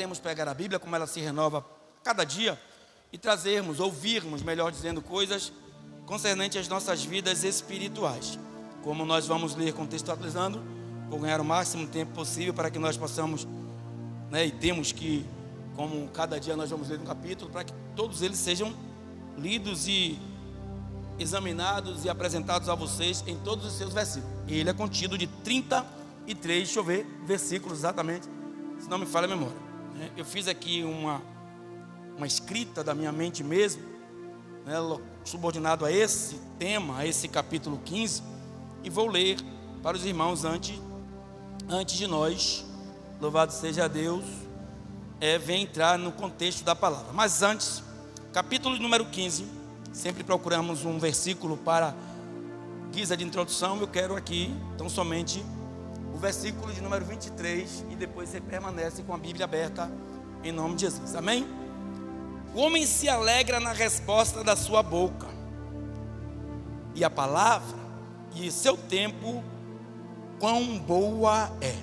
podemos pegar a Bíblia, como ela se renova cada dia, e trazermos, ouvirmos, melhor dizendo, coisas concernentes às nossas vidas espirituais. Como nós vamos ler contextualizando, vou ganhar o máximo tempo possível para que nós possamos, e temos que, como cada dia nós vamos ler um capítulo, para que todos eles sejam lidos e examinados e apresentados a vocês em todos os seus versículos. E ele é contido de 33, deixa eu ver, versículos exatamente, se não me falha a memória. Eu fiz aqui uma escrita da minha mente mesmo, subordinado a esse tema, a esse capítulo 15, e vou ler para os irmãos antes de nós, louvado seja Deus, vem entrar no contexto da palavra. Mas antes, capítulo número 15, sempre procuramos um versículo para guisa de introdução. Eu quero aqui, então, somente o versículo de número 23, e depois você permanece com a Bíblia aberta, em nome de Jesus, amém? O homem se alegra na resposta da sua boca, e a palavra, e seu tempo, quão boa é.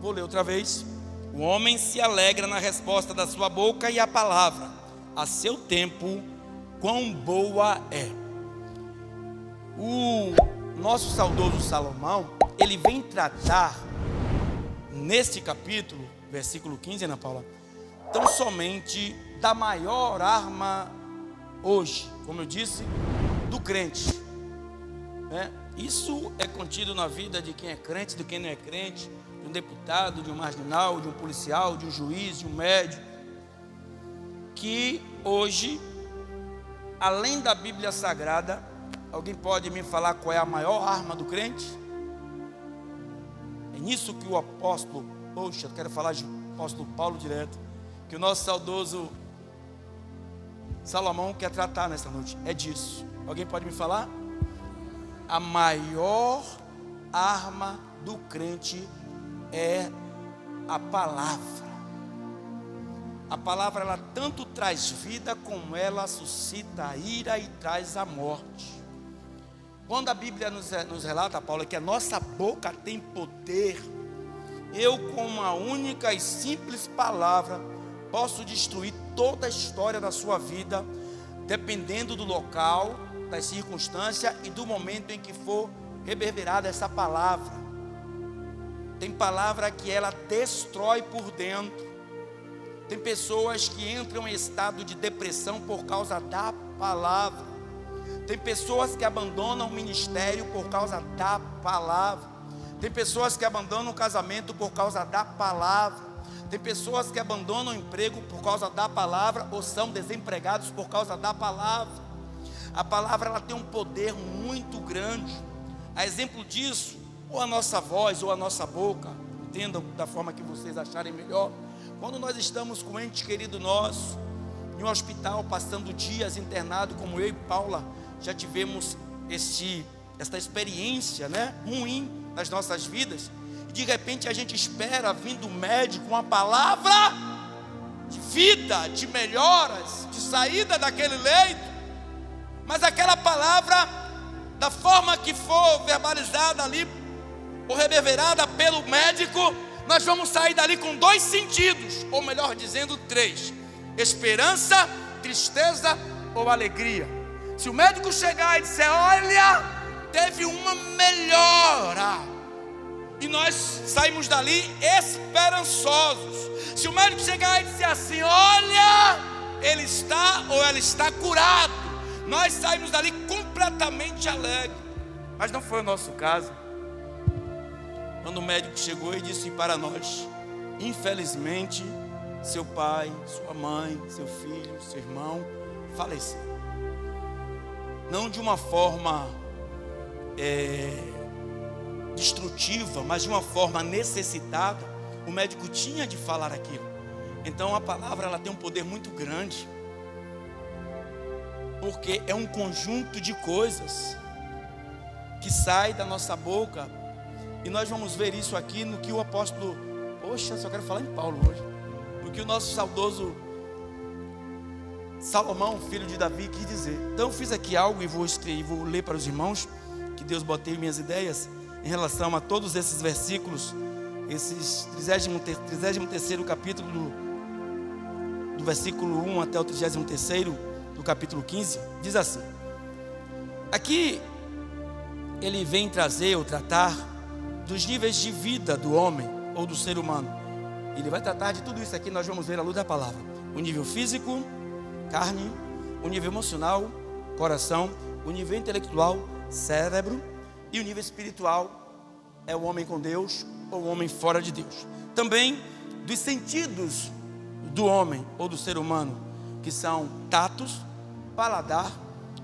Vou ler outra vez. O homem se alegra na resposta da sua boca, e a palavra, a seu tempo, quão boa é. O nosso saudoso Salomão, ele vem tratar, neste capítulo, versículo 15, Ana Paula, tão somente da maior arma hoje, como eu disse, do crente. Isso é contido na vida de quem é crente, de quem não é crente, de um deputado, de um marginal, de um policial, de um juiz, de um médico, que hoje, além da Bíblia Sagrada, alguém pode me falar qual é a maior arma do crente? É nisso que o apóstolo, quero falar de apóstolo Paulo direto, que o nosso saudoso Salomão quer tratar nessa noite, é disso. Alguém pode me falar? A maior arma do crente é a palavra. A palavra, ela tanto traz vida, como ela suscita a ira e traz a morte. Quando a Bíblia nos relata, Paulo, que a nossa boca tem poder, eu com uma única e simples palavra posso destruir toda a história da sua vida, dependendo do local, das circunstâncias e do momento em que for reverberada essa palavra. Tem palavra que ela destrói por dentro. Tem pessoas que entram em estado de depressão por causa da palavra. Tem pessoas que abandonam o ministério por causa da palavra. Tem pessoas que abandonam o casamento por causa da palavra. Tem pessoas que abandonam o emprego por causa da palavra, ou são desempregados por causa da palavra. A palavra, ela tem um poder muito grande. A exemplo disso, ou a nossa voz, ou a nossa boca, entendam da forma que vocês acharem melhor. Quando nós estamos com um ente querido nosso, em um hospital, passando dias internado, como eu e Paula já tivemos esta experiência, ruim nas nossas vidas, e de repente a gente espera vir do médico uma palavra de vida, de melhoras, de saída daquele leito, mas aquela palavra, da forma que for verbalizada ali, ou reverberada pelo médico, nós vamos sair dali com 2 sentidos, ou melhor dizendo 3: esperança, tristeza ou alegria. Se o médico chegar e disser, olha, teve uma melhora, e nós saímos dali esperançosos. Se o médico chegar e disser assim, olha, ele está ou ela está curado, nós saímos dali completamente alegres. Mas não foi o nosso caso. Quando o médico chegou e disse para nós, infelizmente, seu pai, sua mãe, seu filho, seu irmão faleceu. Não de uma forma destrutiva, mas de uma forma necessitada. O médico tinha de falar aquilo. Então a palavra, ela tem um poder muito grande, porque é um conjunto de coisas que sai da nossa boca. E nós vamos ver isso aqui no que o apóstolo, só quero falar em Paulo hoje, no que o nosso saudoso Salomão, filho de Davi, quis dizer. Então eu fiz aqui algo e vou ler para os irmãos, que Deus botei minhas ideias em relação a todos esses versículos, esses 33º capítulo do versículo 1 até o 33º do capítulo 15, diz assim. Aqui ele vem trazer ou tratar dos níveis de vida do homem ou do ser humano. Ele vai tratar de tudo isso aqui, nós vamos ver à luz da palavra. O nível físico, carne, o nível emocional, coração, o nível intelectual, cérebro, e o nível espiritual é o homem com Deus ou o homem fora de Deus. Também dos sentidos do homem ou do ser humano, que são tatos, paladar,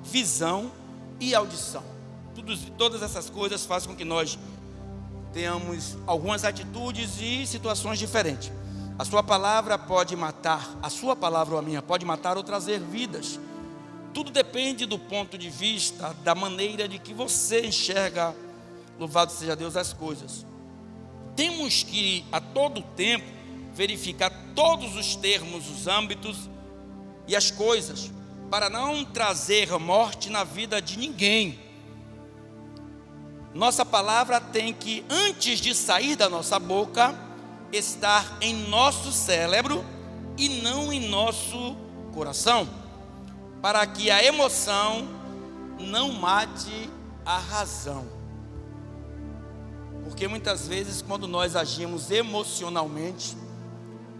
visão e audição. Todas essas coisas fazem com que nós tenhamos algumas atitudes e situações diferentes. A sua palavra pode matar, a sua palavra ou a minha pode matar ou trazer vidas. Tudo depende do ponto de vista, da maneira de que você enxerga, louvado seja Deus, as coisas. Temos que a todo tempo verificar todos os termos, os âmbitos e as coisas, para não trazer morte na vida de ninguém. Nossa palavra tem que, antes de sair da nossa boca, estar em nosso cérebro e não em nosso coração, para que a emoção não mate a razão. Porque muitas vezes, quando nós agimos emocionalmente,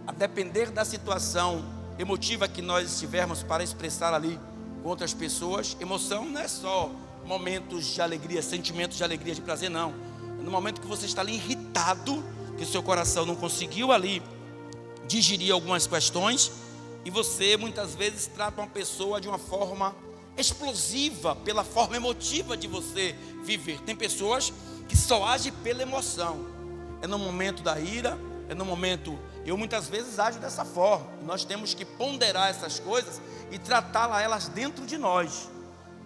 a depender da situação emotiva que nós estivermos para expressar ali com outras pessoas, emoção não é só momentos de alegria, sentimentos de alegria, de prazer, não. No momento que você está ali irritado, que o seu coração não conseguiu ali digerir algumas questões, e você muitas vezes trata uma pessoa de uma forma explosiva, pela forma emotiva de você viver. Tem pessoas que só agem pela emoção. É no momento da ira, é no momento... Eu muitas vezes ajo dessa forma. E nós temos que ponderar essas coisas e tratá-las elas dentro de nós.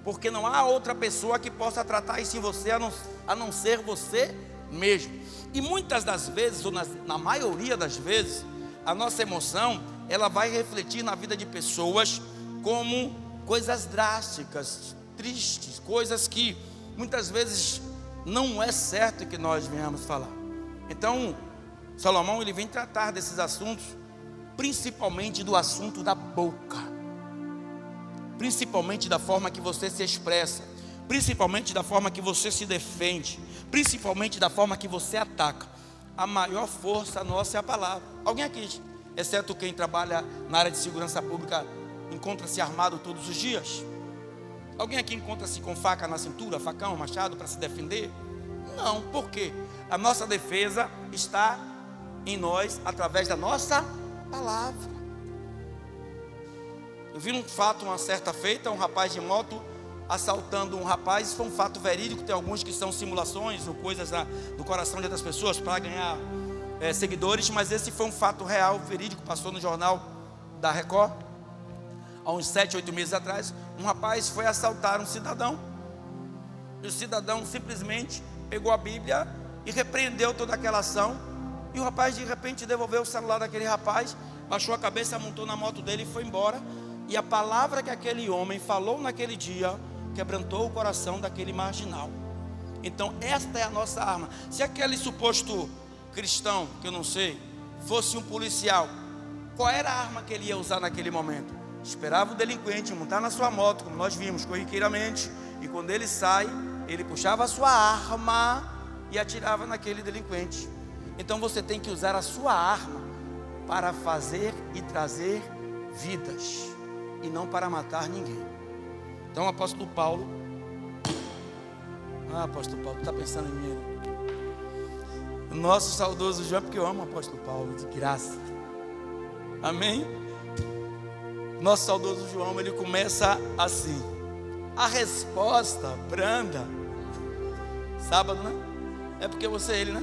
Porque não há outra pessoa que possa tratar isso em você a não ser você mesmo. E muitas das vezes, ou na maioria das vezes, a nossa emoção, ela vai refletir na vida de pessoas como coisas drásticas, tristes, coisas que muitas vezes não é certo que nós venhamos falar. Então, Salomão, ele vem tratar desses assuntos, principalmente do assunto da boca, principalmente da forma que você se expressa, principalmente da forma que você se defende, principalmente da forma que você ataca. A maior força nossa é a palavra. Alguém aqui, exceto quem trabalha na área de segurança pública, encontra-se armado todos os dias? Alguém aqui encontra-se com faca na cintura, facão, machado para se defender? Não, por quê? A nossa defesa está em nós através da nossa palavra. Eu vi um fato, uma certa feita, um rapaz de moto assaltando um rapaz. Isso foi um fato verídico. Tem alguns que são simulações ou coisas do coração de outras pessoas para ganhar seguidores, mas esse foi um fato real, verídico, passou no jornal da Record há uns 7, 8 meses atrás. Um rapaz foi assaltar um cidadão, e o cidadão simplesmente pegou a Bíblia e repreendeu toda aquela ação. E o rapaz de repente devolveu o celular daquele rapaz, baixou a cabeça, montou na moto dele e foi embora. E a palavra que aquele homem falou naquele dia quebrantou o coração daquele marginal. Então esta é a nossa arma. Se aquele suposto cristão, que eu não sei, fosse um policial, qual era a arma que ele ia usar naquele momento? Esperava o delinquente montar na sua moto, como nós vimos corriqueiramente, e quando ele sai, ele puxava a sua arma e atirava naquele delinquente. Então você tem que usar a sua arma para fazer e trazer vidas, e não para matar ninguém. Então o apóstolo Paulo, apóstolo Paulo, está pensando em mim? O nosso saudoso João, porque eu amo o apóstolo Paulo, de graça. Amém? Nosso saudoso João, ele começa assim: a resposta branda. Sábado, né? É porque você é ele, né?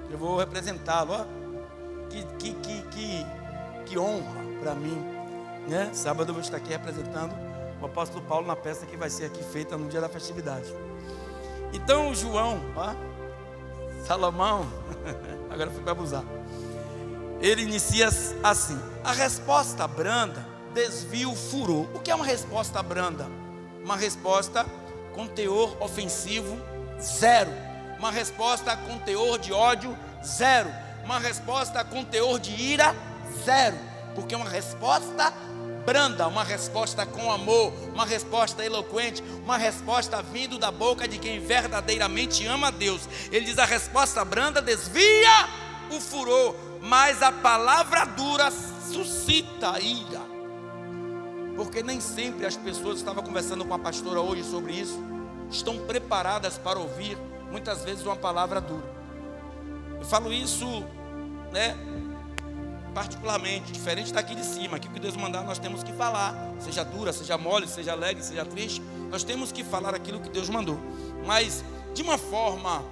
Eu vou representá-lo, ó. Que honra para mim, né? Sábado eu vou estar aqui representando o apóstolo Paulo na peça que vai ser aqui feita no dia da festividade. Então o João, ó, Salomão, agora fui para abusar. Ele inicia assim: a resposta branda desvia o furor. O que é uma resposta branda? Uma resposta com teor ofensivo, zero. Uma resposta com teor de ódio, zero. Uma resposta com teor de ira, zero. porque é uma resposta branda, uma resposta com amor, uma resposta eloquente, uma resposta vindo da boca de quem verdadeiramente ama a Deus. Ele diz: a resposta branda desvia o furor, mas a palavra dura suscita a ira. Porque nem sempre as pessoas, estava conversando com a pastora hoje sobre isso, estão preparadas para ouvir muitas vezes uma palavra dura. Eu falo isso, particularmente, diferente daqui de cima. Aqui o que Deus mandar nós temos que falar, seja dura, seja mole, seja alegre, seja triste, nós temos que falar aquilo que Deus mandou. Mas de uma forma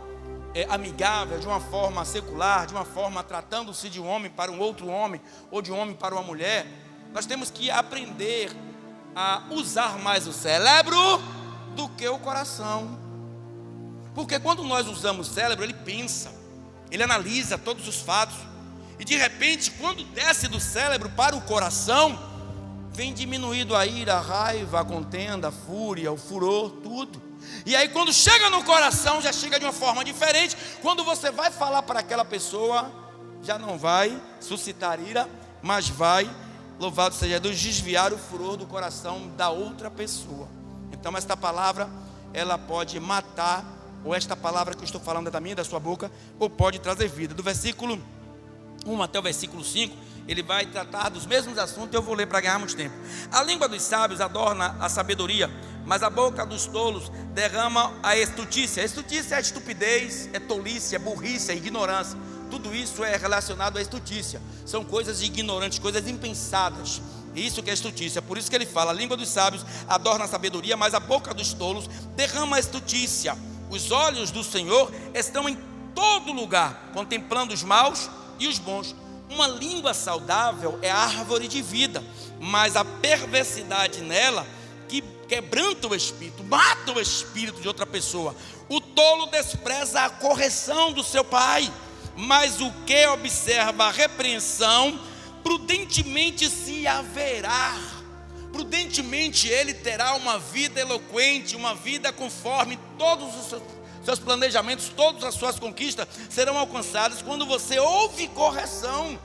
amigável, de uma forma secular, de uma forma tratando-se de um homem para um outro homem, ou de um homem para uma mulher, nós temos que aprender a usar mais o cérebro do que o coração. Porque quando nós usamos o cérebro, ele pensa, ele analisa todos os fatos, e de repente, quando desce do cérebro para o coração, vem diminuído a ira, a raiva, a contenda, a fúria, o furor, tudo. E aí quando chega no coração, já chega de uma forma diferente. Quando você vai falar para aquela pessoa, já não vai suscitar ira, mas vai, louvado seja Deus, desviar o furor do coração da outra pessoa. Então esta palavra, ela pode matar, ou esta palavra que eu estou falando é da minha, da sua boca, ou pode trazer vida. Do versículo 1 até o versículo 5, ele vai tratar dos mesmos assuntos. Eu vou ler para ganharmos tempo. A língua dos sábios adorna a sabedoria, mas a boca dos tolos derrama a estultícia. A estultícia é a estupidez, é tolice, é burrice, é ignorância. Tudo isso é relacionado à estultícia. São coisas ignorantes, coisas impensadas. Isso que é estultícia. Por isso que ele fala: a língua dos sábios adorna a sabedoria, mas a boca dos tolos derrama a estultícia. Os olhos do Senhor estão em todo lugar, contemplando os maus e os bons. Uma língua saudável é a árvore de vida, mas a perversidade nela que quebranta o espírito, mata o espírito de outra pessoa. O tolo despreza a correção do seu pai, mas o que observa a repreensão prudentemente se haverá. Prudentemente ele terá uma vida eloquente, uma vida conforme todos os seus planejamentos, todas as suas conquistas serão alcançadas quando você ouve correção.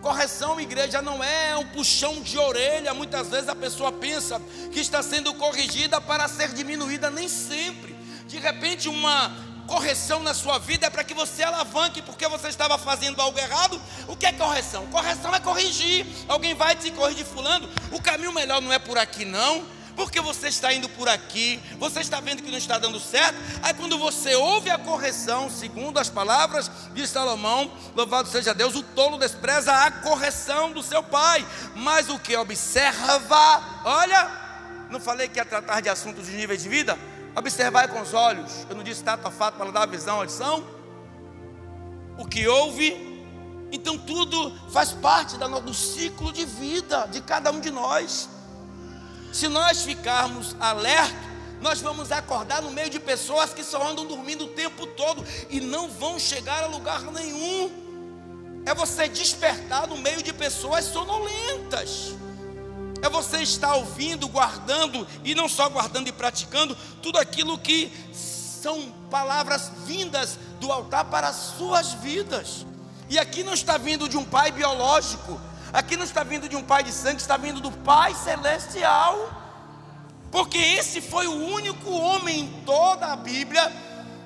Correção, igreja, não é um puxão de orelha. Muitas vezes a pessoa pensa que está sendo corrigida para ser diminuída. Nem sempre. De repente uma correção na sua vida é para que você alavanque, porque você estava fazendo algo errado. O que é correção? Correção é corrigir. Alguém vai te corrigir: fulano, o caminho melhor não é por aqui não, porque você está indo por aqui, você está vendo que não está dando certo. Aí quando você ouve a correção, segundo as palavras de Salomão, louvado seja Deus, o tolo despreza a correção do seu pai, mas o que observa, olha, não falei que ia tratar de assuntos de níveis de vida? Observar com os olhos. Eu não disse tato a fato para dar a visão, a audição. O que ouve. Então tudo faz parte do ciclo de vida de cada um de nós. Se nós ficarmos alertos, nós vamos acordar no meio de pessoas que só andam dormindo o tempo todo e não vão chegar a lugar nenhum. É você despertar no meio de pessoas sonolentas. É você estar ouvindo, guardando, e não só guardando e praticando tudo aquilo que são palavras vindas do altar para as suas vidas. E aqui não está vindo de um pai biológico, aqui não está vindo de um pai de sangue, está vindo do Pai Celestial. Porque esse foi o único homem em toda a Bíblia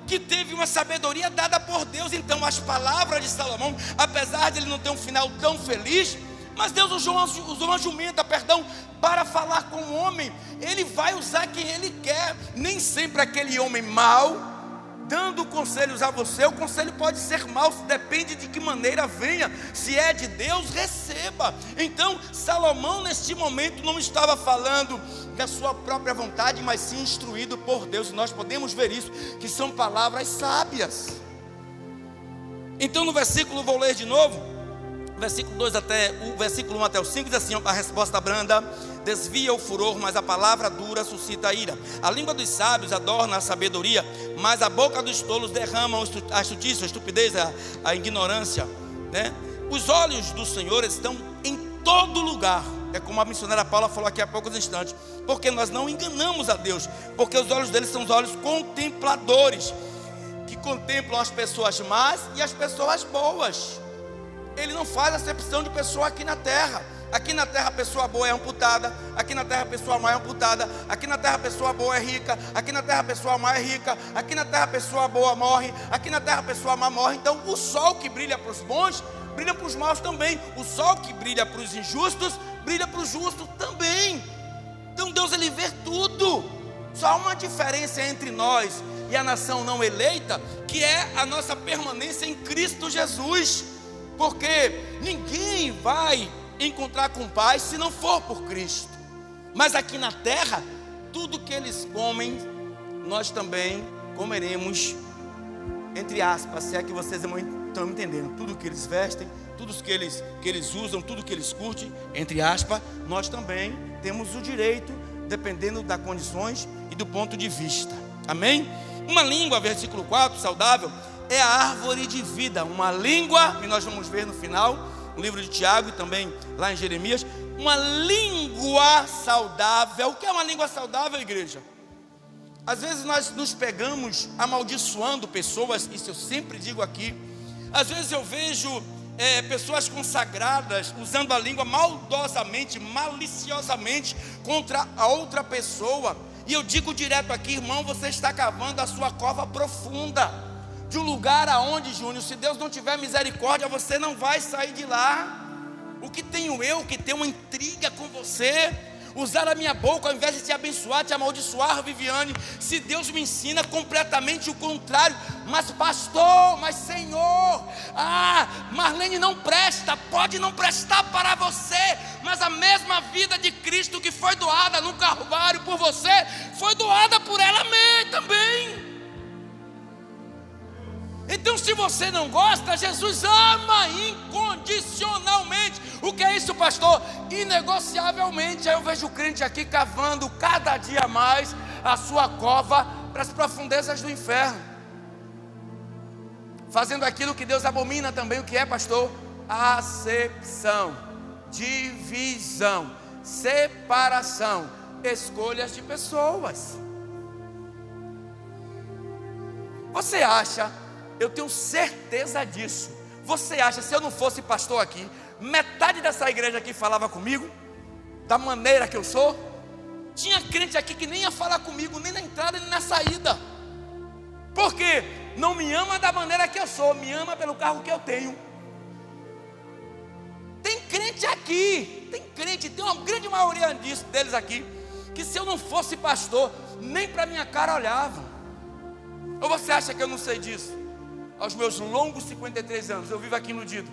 que teve uma sabedoria dada por Deus. Então as palavras de Salomão, apesar de ele não ter um final tão feliz, mas Deus usou uma jumenta, para falar com o homem. Ele vai usar quem ele quer. Nem sempre aquele homem mau dando conselhos a você, o conselho pode ser mau, depende de que maneira venha. Se é de Deus, receba. Então Salomão neste momento não estava falando da sua própria vontade, mas sim instruído por Deus. E nós podemos ver isso, que são palavras sábias. Então no versículo, vou ler de novo, versículo 2 até o versículo 1 até o 5, diz assim: a resposta branda desvia o furor, mas a palavra dura suscita a ira. A língua dos sábios adorna a sabedoria, mas a boca dos tolos derrama a estultícia, a estupidez, a ignorância, né? Os olhos do Senhor estão em todo lugar. É como a missionária Paula falou aqui há poucos instantes. Porque nós não enganamos a Deus, porque os olhos dele são os olhos contempladores, que contemplam as pessoas más e as pessoas boas. Ele não faz acepção de pessoa aqui na terra. Aqui na terra a pessoa boa é amputada, aqui na terra a pessoa má é amputada, aqui na terra a pessoa boa é rica, aqui na terra a pessoa má é rica, aqui na terra a pessoa boa morre, aqui na terra a pessoa má morre. Então o sol que brilha para os bons, brilha para os maus também. O sol que brilha para os injustos, brilha para os justos também. Então Deus, ele vê tudo. Só há uma diferença entre nós e a nação não eleita, que é a nossa permanência em Cristo Jesus. Porque ninguém vai encontrar com o Pai se não for por Cristo. Mas aqui na terra, tudo que eles comem, nós também comeremos, entre aspas, se é que vocês estão me entendendo. Tudo que eles vestem, tudo que eles usam, tudo que eles curtem, entre aspas, nós também temos o direito, dependendo das condições e do ponto de vista. Amém? Uma língua, versículo 4, saudável, é a árvore de vida. Uma língua, e nós vamos ver no final, no livro de Tiago e também lá em Jeremias, uma língua saudável. O que é uma língua saudável, igreja? Às vezes nós nos pegamos amaldiçoando pessoas, isso eu sempre digo aqui. Às vezes eu vejo pessoas consagradas usando a língua maldosamente, maliciosamente contra a outra pessoa. E eu digo direto aqui, irmão, você está cavando a sua cova profunda. De um lugar aonde, Júnior, se Deus não tiver misericórdia, você não vai sair de lá. O que tenho eu que tenho uma intriga com você? Usar a minha boca ao invés de te abençoar, te amaldiçoar, Viviane. Se Deus me ensina completamente o contrário. Mas pastor, mas Senhor, Marlene não presta. Pode não prestar para você, mas a mesma vida de Cristo que foi doada no Calvário por você, foi doada por ela também. Então, se você não gosta, Jesus ama incondicionalmente. O que é isso, pastor? Inegociavelmente. Aí eu vejo o crente aqui cavando cada dia mais a sua cova para as profundezas do inferno, fazendo aquilo que Deus abomina também. O que é, pastor? Acepção, divisão, separação, escolhas de pessoas. Você acha, eu tenho certeza disso, você acha, se eu não fosse pastor aqui, metade dessa igreja aqui falava comigo, da maneira que eu sou? Tinha crente aqui que nem ia falar comigo, nem na entrada, nem na saída. Por quê? Não me ama da maneira que eu sou, me ama pelo carro que eu tenho. Tem crente aqui, tem uma grande maioria deles aqui, que se eu não fosse pastor, nem para minha cara olhavam. Ou você acha que eu não sei disso? Aos meus longos 53 anos, eu vivo aqui iludido.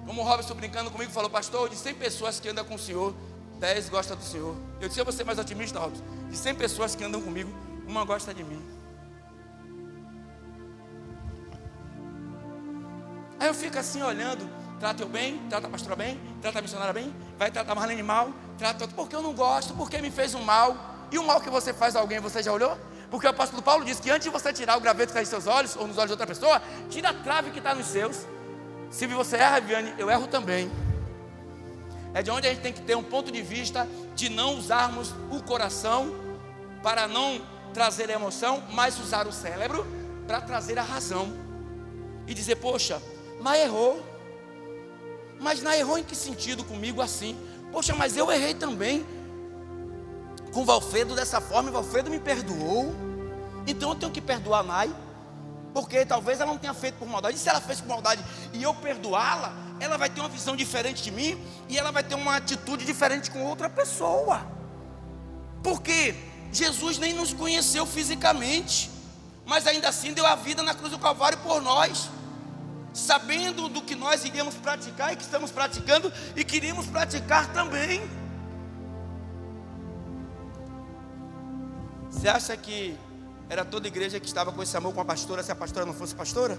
Como o Robson brincando comigo falou, pastor, de 100 pessoas que andam com o senhor, 10 gostam do senhor. Eu disse, eu vou ser mais otimista, Robson. De 100 pessoas que andam comigo, uma gosta de mim. Aí eu fico assim olhando, trata eu bem, trata a pastora bem, trata a missionária bem, vai tratar a Marlene mal, trata outro, porque eu não gosto, porque me fez um mal. E o mal que você faz a alguém, você já olhou? Porque o apóstolo Paulo diz que antes de você tirar o graveto que está em seus olhos, ou nos olhos de outra pessoa, tira a trave que está nos seus. Se você erra, Viviane, eu erro também. É de onde a gente tem que ter um ponto de vista de não usarmos o coração para não trazer a emoção, mas usar o cérebro para trazer a razão. E dizer, poxa, mas errou. Mas não errou em que sentido comigo assim? Poxa, mas eu errei também com o Valfredo dessa forma, e o Valfredo me perdoou, então eu tenho que perdoar a Nai, porque talvez ela não tenha feito por maldade. E se ela fez por maldade e eu perdoá-la, ela vai ter uma visão diferente de mim, e ela vai ter uma atitude diferente com outra pessoa, porque Jesus nem nos conheceu fisicamente, mas ainda assim deu a vida na cruz do Calvário por nós, sabendo do que nós iríamos praticar e que estamos praticando e queríamos praticar também. Você acha que era toda a igreja que estava com esse amor com a pastora, se a pastora não fosse pastora?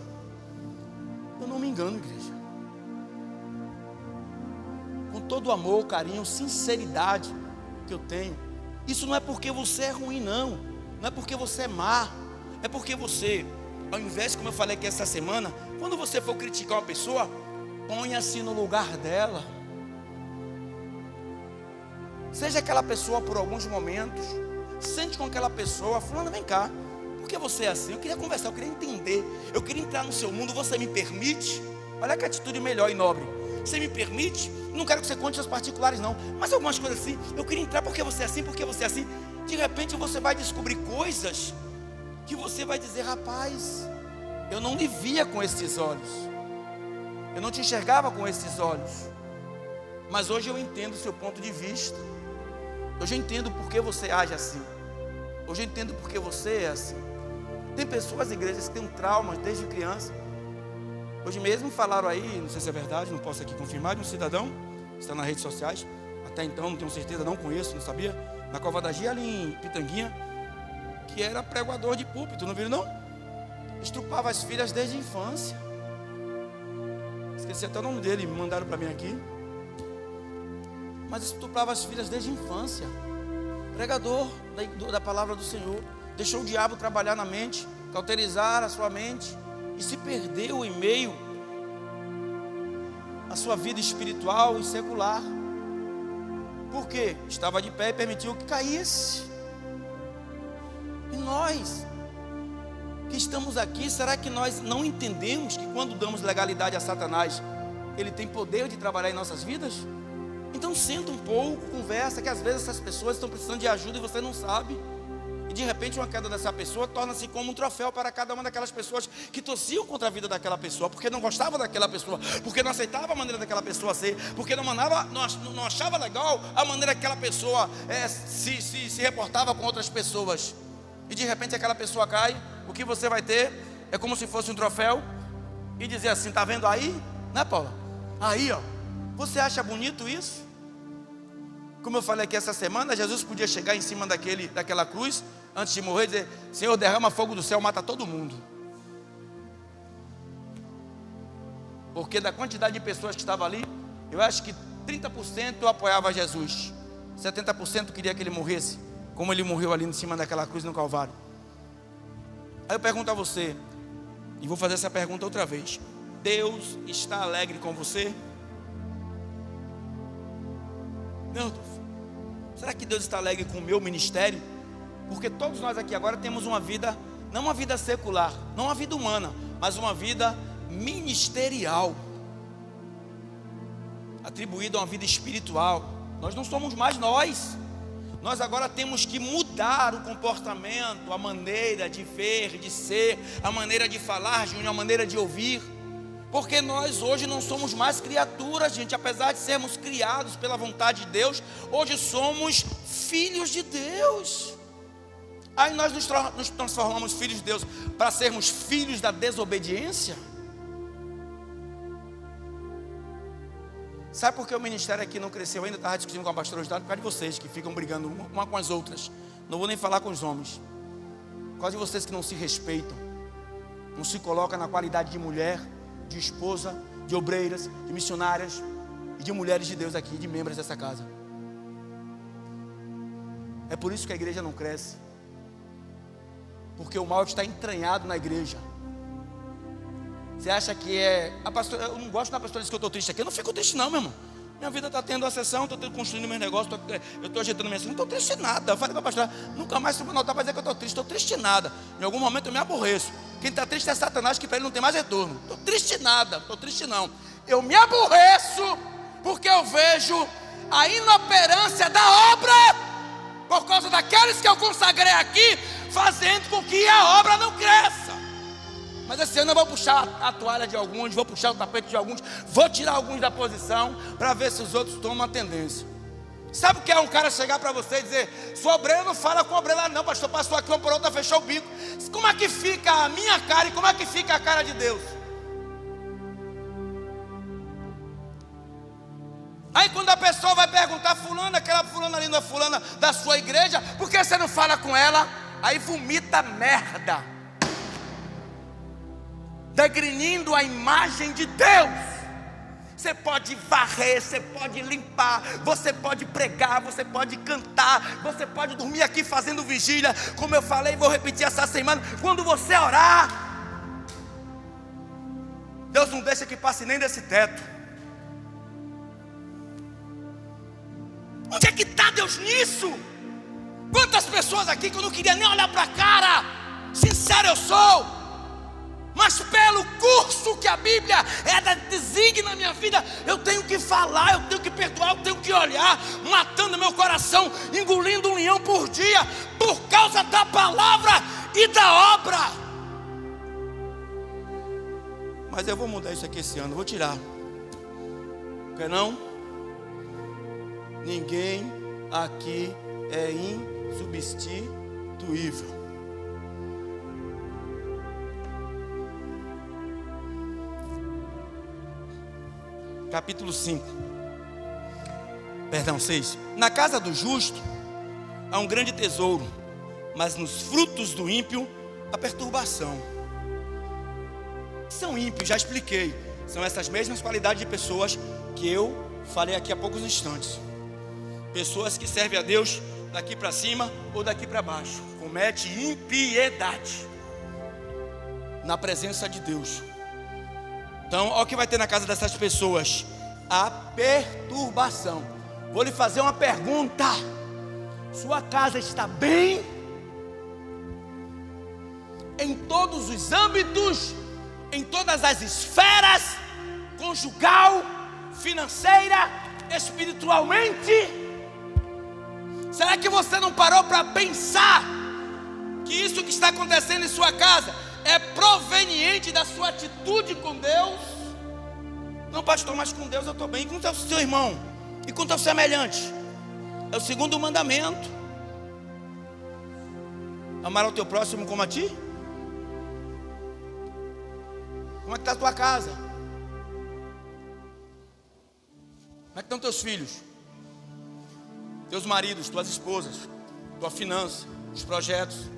Eu não me engano, igreja. Com todo o amor, carinho, sinceridade que eu tenho, isso não é porque você é ruim, não é porque você é má, é porque você, ao invés, como eu falei aqui essa semana, quando você for criticar uma pessoa, ponha-se no lugar dela. Seja aquela pessoa por alguns momentos, sente com aquela pessoa, fulano, vem cá, por que você é assim? Eu queria conversar, eu queria entender, eu queria entrar no seu mundo, você me permite? Olha que atitude melhor e nobre. Você me permite? Não quero que você conte seus particulares não, mas algumas coisas assim. Eu queria entrar porque você é assim, porque você é assim. De repente você vai descobrir coisas que você vai dizer: rapaz, eu não lhe via com esses olhos, eu não te enxergava com esses olhos, mas hoje eu entendo o seu ponto de vista. Hoje eu entendo por que você age assim. Hoje eu entendo por que você é assim. Tem pessoas, igrejas, que têm um trauma desde criança. Hoje mesmo falaram aí, não sei se é verdade, não posso aqui confirmar, de um cidadão que está nas redes sociais. Até então não tenho certeza, não conheço, não sabia. Na Cova da Gia, ali em Pitanguinha, que era pregador de púlpito, não viram não? Estrupava as filhas desde a infância. Esqueci até o nome dele, me mandaram para mim aqui. Mas estuprava as filhas desde a infância. Pregador da palavra do Senhor. Deixou o diabo trabalhar na mente, cauterizar a sua mente, e se perdeu em meio à sua vida espiritual e secular. Por quê? Estava de pé e permitiu que caísse. E nós que estamos aqui, será que nós não entendemos que quando damos legalidade a Satanás, ele tem poder de trabalhar em nossas vidas? Então senta um pouco, conversa, que às vezes essas pessoas estão precisando de ajuda e você não sabe. E de repente uma queda dessa pessoa torna-se como um troféu para cada uma daquelas pessoas que torciam contra a vida daquela pessoa, porque não gostava daquela pessoa, porque não aceitava a maneira daquela pessoa ser, porque não achava legal a maneira que aquela pessoa se reportava com outras pessoas. E de repente aquela pessoa cai, o que você vai ter é como se fosse um troféu e dizer assim: tá vendo aí, né, Paula? Aí, ó, você acha bonito isso? Como eu falei aqui essa semana, Jesus podia chegar em cima daquela cruz, antes de morrer, e dizer: Senhor, derrama fogo do céu, mata todo mundo. Porque da quantidade de pessoas que estavam ali, eu acho que 30% apoiava Jesus, 70% queria que ele morresse, como ele morreu ali em cima daquela cruz no Calvário. Aí eu pergunto a você, e vou fazer essa pergunta outra vez: Deus está alegre com você? Não, será que Deus está alegre com o meu ministério? Porque todos nós aqui agora temos uma vida, não uma vida secular, não uma vida humana, mas uma vida ministerial, atribuída a uma vida espiritual. Nós não somos mais nós agora temos que mudar o comportamento, a maneira de ver, de ser, a maneira de falar, a maneira de ouvir. Porque nós hoje não somos mais criaturas, gente. Apesar de sermos criados pela vontade de Deus, hoje somos filhos de Deus. Aí nós nos transformamos filhos de Deus para sermos filhos da desobediência. Sabe por que o ministério aqui não cresceu ainda? Estava discutindo com a pastora hoje, por causa de vocês que ficam brigando uma com as outras. Não vou nem falar com os homens. Por causa de vocês que não se respeitam, não se colocam na qualidade de mulher, de esposa, de obreiras, de missionárias e de mulheres de Deus aqui, de membros dessa casa. É por isso que a igreja não cresce, porque o mal está entranhado na igreja. Você acha que a pastora, eu não gosto da pastora dizer que eu estou triste aqui. Eu não fico triste não, meu irmão. Minha vida está tendo a sessão, estou construindo meus negócios, eu estou ajeitando minha sessão, não estou triste nada. Eu falei para a pastora: nunca mais subo notar para dizer que eu estou triste nada. Em algum momento eu me aborreço. Quem está triste é Satanás, que para ele não tem mais retorno. Estou triste nada, estou triste não. Eu me aborreço porque eu vejo a inoperância da obra, por causa daqueles que eu consagrei aqui, fazendo com que a obra não cresça. Mas esse ano eu vou puxar a toalha de alguns, vou puxar o tapete de alguns, vou tirar alguns da posição, para ver se os outros tomam a tendência. Sabe o que é um cara chegar para você e dizer: sua obreira não fala com a obreira não, pastor, passou aqui uma por outra, fechou o bico. Como é que fica a minha cara e como é que fica a cara de Deus? Aí quando a pessoa vai perguntar: fulana, aquela fulana ali não é fulana da sua igreja, por que você não fala com ela? Aí vomita merda, degrinindo a imagem de Deus. Você pode varrer, você pode limpar, você pode pregar, você pode cantar, você pode dormir aqui fazendo vigília, como eu falei, vou repetir essa semana. Quando você orar, Deus não deixa que passe nem desse teto. Onde é que está Deus nisso? Quantas pessoas aqui que eu não queria nem olhar para a cara, sincero eu sou, mas pelo curso que a a Bíblia designa a minha vida, eu tenho que falar, eu tenho que perdoar, eu tenho que olhar, matando meu coração, engolindo um leão por dia, por causa da palavra e da obra. Mas eu vou mudar isso aqui esse ano, vou tirar. Quer não? Ninguém aqui é insubstituível. Capítulo 5. Perdão, 6. Na casa do justo há um grande tesouro, mas nos frutos do ímpio a perturbação. São ímpios, já expliquei. São essas mesmas qualidades de pessoas que eu falei aqui há poucos instantes. Pessoas que servem a Deus daqui para cima ou daqui para baixo. Comete impiedade na presença de Deus. Então, olha o que vai ter na casa dessas pessoas: a perturbação. Vou lhe fazer uma pergunta: sua casa está bem? Em todos os âmbitos, em todas as esferas, conjugal, financeira, espiritualmente? Será que você não parou para pensar que isso que está acontecendo em sua casa é proveniente da sua atitude com Deus? Não, pastor, mas com Deus eu estou bem. E com o seu irmão? E com o teu semelhante? É o segundo mandamento: amar ao teu próximo como a ti. Como é que está a tua casa? Como é que estão teus filhos? Teus maridos, tuas esposas, tua finança, os projetos?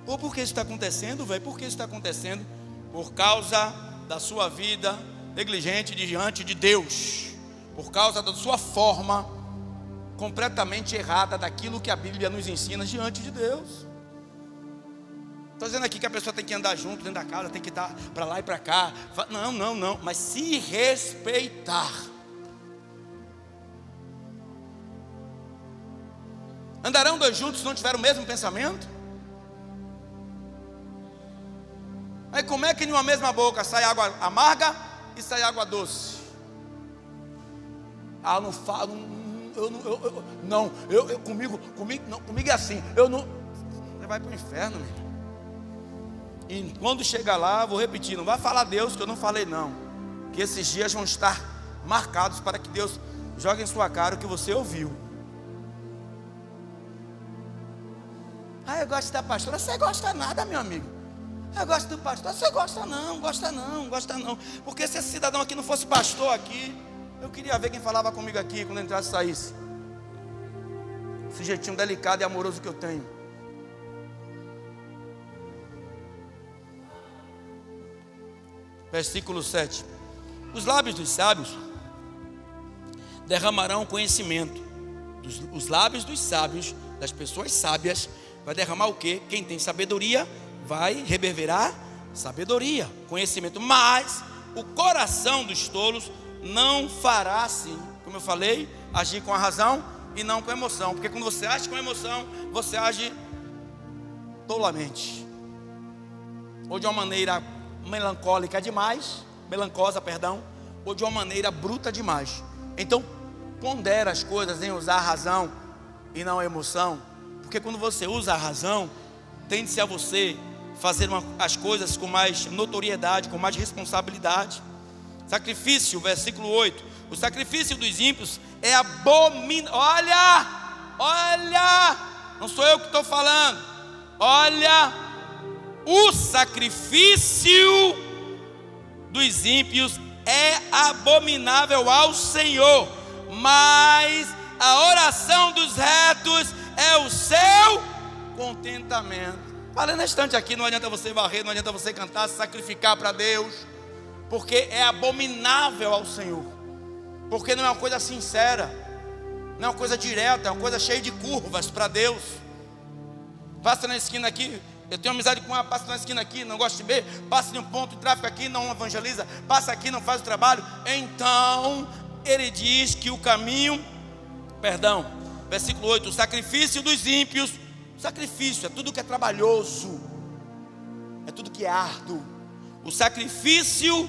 Ou por que isso está acontecendo, velho? Por que isso está acontecendo? Por causa da sua vida negligente diante de Deus. Por causa da sua forma completamente errada daquilo que a Bíblia nos ensina diante de Deus. Estou dizendo aqui que a pessoa tem que andar junto dentro da casa, tem que estar para lá e para cá. Não, mas se respeitar. Andarão dois juntos se não tiverem o mesmo pensamento? Aí como é que de uma mesma boca sai água amarga e sai água doce? Ah, não falo, comigo é assim, eu não. Você vai para o inferno, meu irmão. E quando chegar lá, vou repetir, não vai falar a Deus que eu não falei não. Que esses dias vão estar marcados para que Deus jogue em sua cara o que você ouviu. Ah, eu gosto da pastora. Você gosta nada, meu amigo. Eu gosto do pastor. Você gosta não. Porque se esse cidadão aqui não fosse pastor aqui, eu queria ver quem falava comigo aqui quando entrasse e saísse. Esse jeitinho delicado e amoroso que eu tenho. Versículo 7. Os lábios dos sábios derramarão conhecimento. Os lábios dos sábios, das pessoas sábias, vai derramar o quê? Quem tem sabedoria vai reverberar sabedoria, conhecimento. Mas o coração dos tolos não fará assim, como eu falei, agir com a razão e não com a emoção. Porque quando você age com a emoção, você age tolamente, ou de uma maneira melancosa demais, ou de uma maneira bruta demais. Então pondera as coisas em usar a razão e não a emoção. Porque quando você usa a razão, tende-se a você fazer as coisas com mais notoriedade, com mais responsabilidade. Sacrifício, versículo 8. O sacrifício dos ímpios é abominável. Olha, não sou eu que estou falando. Olha, o sacrifício dos ímpios é abominável ao Senhor, mas a oração dos retos é o seu contentamento. Falei nesse instante aqui, não adianta você varrer, não adianta você cantar, se sacrificar para Deus, porque é abominável ao Senhor, porque não é uma coisa sincera, não é uma coisa direta, é uma coisa cheia de curvas para Deus. Passa na esquina aqui, eu tenho amizade com ela, passa na esquina aqui, não gosta de ver, passa de um ponto de tráfego aqui, não evangeliza, passa aqui, não faz o trabalho. Então ele diz que o caminho, versículo 8, o sacrifício dos ímpios. Sacrifício é tudo que é trabalhoso, é tudo que é árduo. O sacrifício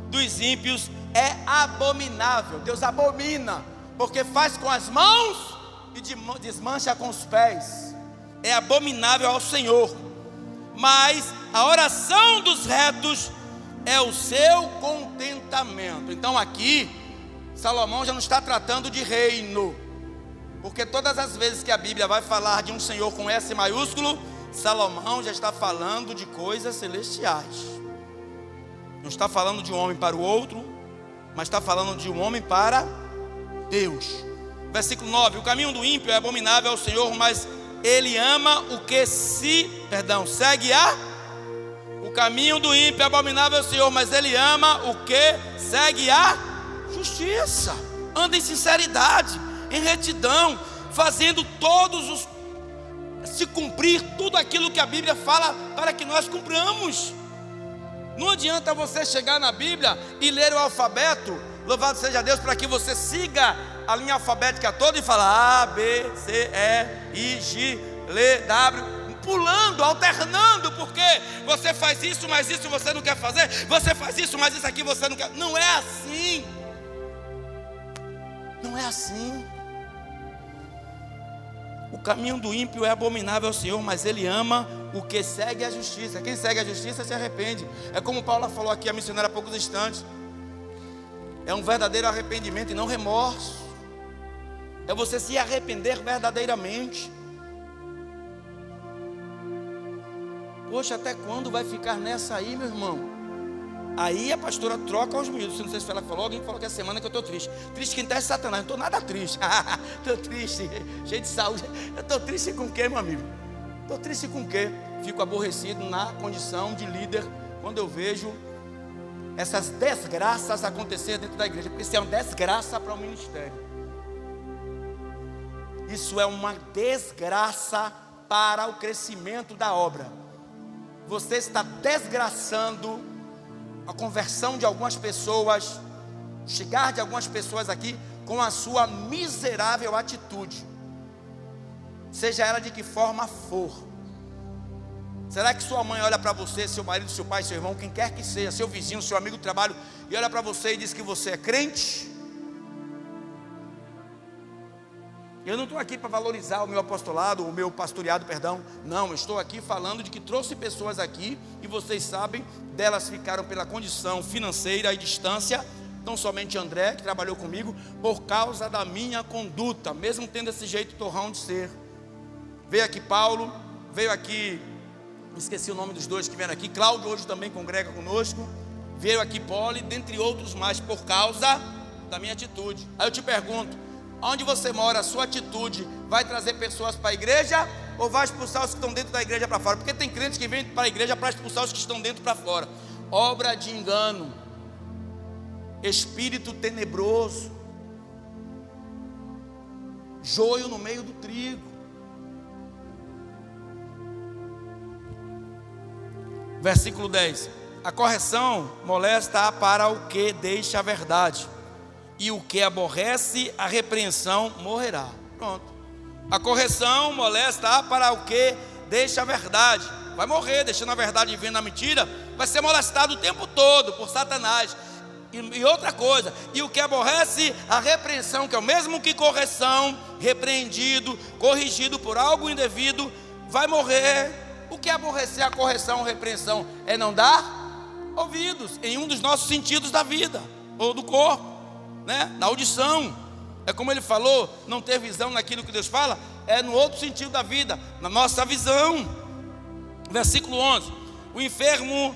dos ímpios é abominável. Deus abomina, porque faz com as mãos e desmancha com os pés. É abominável ao Senhor. Mas a oração dos retos é o seu contentamento. Então aqui Salomão já não está tratando de reino, porque todas as vezes que a Bíblia vai falar de um Senhor com S maiúsculo, Salomão já está falando de coisas celestiais. Não está falando de um homem para o outro, mas está falando de um homem para Deus. Versículo 9: o caminho do ímpio é abominável ao Senhor, mas ele ama o que segue a... O caminho do ímpio é abominável ao Senhor, mas ele ama o que segue a justiça. Anda em sinceridade, em retidão, fazendo se cumprir tudo aquilo que a Bíblia fala para que nós cumpramos. Não adianta você chegar na Bíblia e ler o alfabeto, louvado seja Deus, para que você siga a linha alfabética toda e falar A, B, C, E, I, G, L, W, pulando, alternando, porque você faz isso, mas isso você não quer fazer, você faz isso, mas isso aqui você não quer. Não é assim. Não é assim. O caminho do ímpio é abominável ao Senhor, mas ele ama o que segue a justiça. Quem segue a justiça se arrepende. É como Paulo falou aqui, a missionária, há poucos instantes. É um verdadeiro arrependimento e não remorso. É você se arrepender verdadeiramente. Poxa, até quando vai ficar nessa aí, meu irmão? Aí a pastora troca os miúdos. Não sei se ela falou, alguém falou que é semana que eu estou triste. Triste quem está é Satanás, não estou nada triste. Estou triste, cheio de saúde. Eu estou triste com o quê, meu amigo? Estou triste com o quê? Fico aborrecido na condição de líder quando eu vejo essas desgraças acontecer dentro da igreja, porque isso é uma desgraça para o ministério. Isso é uma desgraça para o crescimento da obra. Você está desgraçando a conversão de algumas pessoas, chegar de algumas pessoas aqui com a sua miserável atitude, seja ela de que forma for. Será que sua mãe olha para você, seu marido, seu pai, seu irmão, quem quer que seja, seu vizinho, seu amigo do trabalho, e olha para você e diz que você é crente? Eu não estou aqui para valorizar o meu apostolado, o meu pastoreado, perdão. Não, eu estou aqui falando de que trouxe pessoas aqui, e vocês sabem, delas ficaram pela condição financeira e distância, não somente André, que trabalhou comigo, por causa da minha conduta, mesmo tendo esse jeito torrão de ser. Veio aqui Paulo, veio aqui, esqueci o nome dos dois que vieram aqui, Cláudio hoje também congrega conosco, veio aqui Poli, dentre outros mais, por causa da minha atitude. Aí eu te pergunto, onde você mora, a sua atitude vai trazer pessoas para a igreja ou vai expulsar os que estão dentro da igreja para fora? Porque tem crentes que vêm para a igreja para expulsar os que estão dentro para fora. Obra de engano, espírito tenebroso, joio no meio do trigo. Versículo 10: a correção molesta para o que deixa a verdade, e o que aborrece a repreensão morrerá. Pronto. A correção molesta para o que deixa a verdade. Vai morrer, deixando a verdade e vendo a mentira. Vai ser molestado o tempo todo por Satanás. E outra coisa, e o que aborrece a repreensão, que é o mesmo que correção, repreendido, corrigido por algo indevido, vai morrer. O que aborrecer a correção ou repreensão é não dar ouvidos em um dos nossos sentidos da vida, ou do corpo, né? Na audição. É como ele falou, não ter visão naquilo que Deus fala, é no outro sentido da vida, na nossa visão. Versículo 11: o enfermo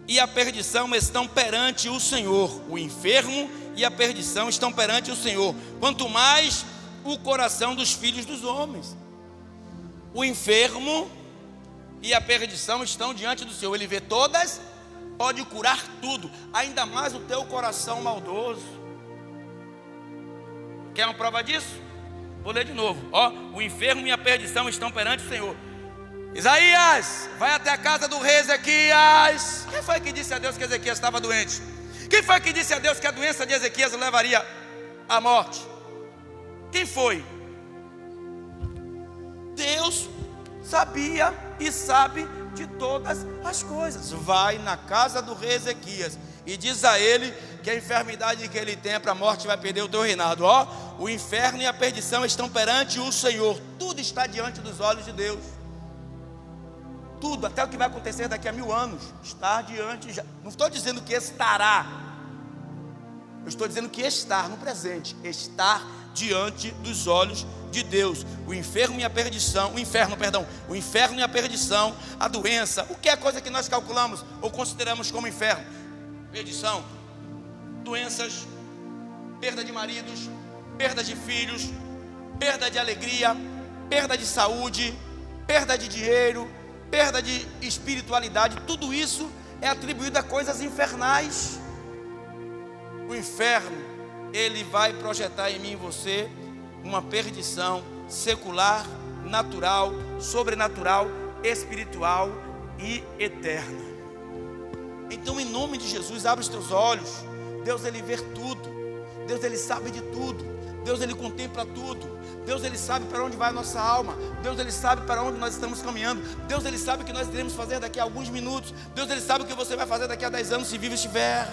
e a perdição estão perante o Senhor. O enfermo e a perdição estão perante o Senhor, quanto mais o coração dos filhos dos homens. O enfermo e a perdição estão diante do Senhor. Ele vê todas, pode curar tudo, ainda mais o teu coração maldoso. Quer uma prova disso? Vou ler de novo. O enfermo e a perdição estão perante o Senhor. Isaías, vai até a casa do rei Ezequias. Quem foi que disse a Deus que Ezequias estava doente? Quem foi que disse a Deus que a doença de Ezequias o levaria à morte? Quem foi? Deus sabia e sabe de todas as coisas. Vai na casa do rei Ezequias e diz a ele que a enfermidade que ele tem é para a morte, vai perder o teu reinado. Ó, o inferno e a perdição estão perante o Senhor. Tudo está diante dos olhos de Deus. Tudo, até o que vai acontecer daqui a 1000 anos, está diante. Não estou dizendo que estará, eu estou dizendo que estar no presente, estar diante dos olhos de Deus. O inferno e a perdição, o inferno e a perdição, a doença, o que é coisa que nós calculamos ou consideramos como inferno? Perdição, doenças, perda de maridos, perda de filhos, perda de alegria, perda de saúde, perda de dinheiro, perda de espiritualidade. Tudo isso é atribuído a coisas infernais. O inferno, ele vai projetar em mim e você uma perdição secular, natural, sobrenatural, espiritual e eterna. Então, em nome de Jesus, abre os teus olhos. Deus, ele vê tudo. Deus, ele sabe de tudo. Deus, ele contempla tudo. Deus, ele sabe para onde vai a nossa alma. Deus, ele sabe para onde nós estamos caminhando. Deus, ele sabe o que nós iremos fazer daqui a alguns minutos. Deus, ele sabe o que você vai fazer daqui a 10 anos, se vivo estiver.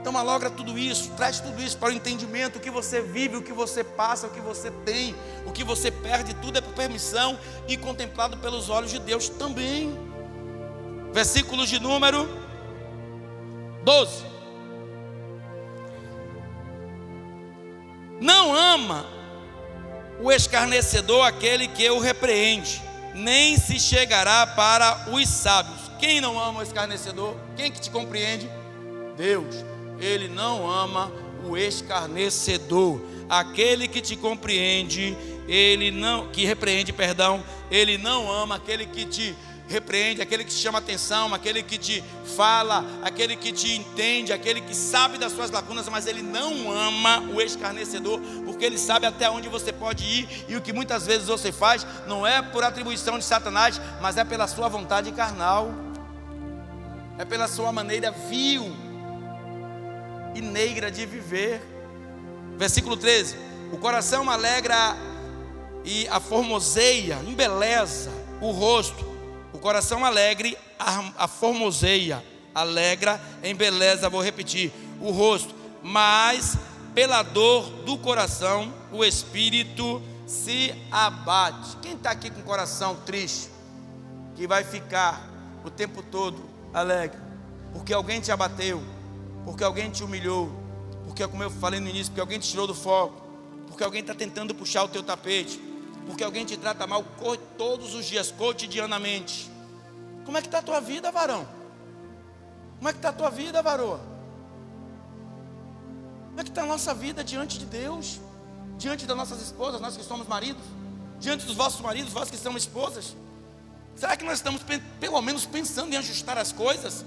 Então malogra tudo isso, traz tudo isso para o entendimento. O que você vive, o que você passa, o que você tem, o que você perde, tudo é por permissão e contemplado pelos olhos de Deus também. Versículos de número 12. Não ama o escarnecedor aquele que o repreende, nem se chegará para os sábios. Quem não ama o escarnecedor? Quem que te compreende? Deus. Ele não ama o escarnecedor. Aquele que te compreende, ele não ama aquele que te repreende, aquele que te chama atenção, aquele que te fala, aquele que te entende, aquele que sabe das suas lacunas, mas ele não ama o escarnecedor, porque ele sabe até onde você pode ir, e o que muitas vezes você faz não é por atribuição de Satanás, mas é pela sua vontade carnal, é pela sua maneira vil e negra de viver. Versículo 13: o coração alegra e a formoseia, embeleza o rosto. O coração alegre a formoseia, alegra, embeleza, vou repetir, o rosto. Mas pela dor do coração o espírito se abate. Quem está aqui com o coração triste, que vai ficar o tempo todo alegre, porque alguém te abateu, porque alguém te humilhou, porque, como eu falei no início, porque alguém te tirou do foco, porque alguém está tentando puxar o teu tapete, porque alguém te trata mal todos os dias, cotidianamente. Como é que está a tua vida, varão? Como é que está a tua vida, varoa? Como é que está a nossa vida diante de Deus? Diante das nossas esposas, nós que somos maridos? Diante dos vossos maridos, vós que somos esposas? Será que nós estamos pelo menos pensando em ajustar as coisas?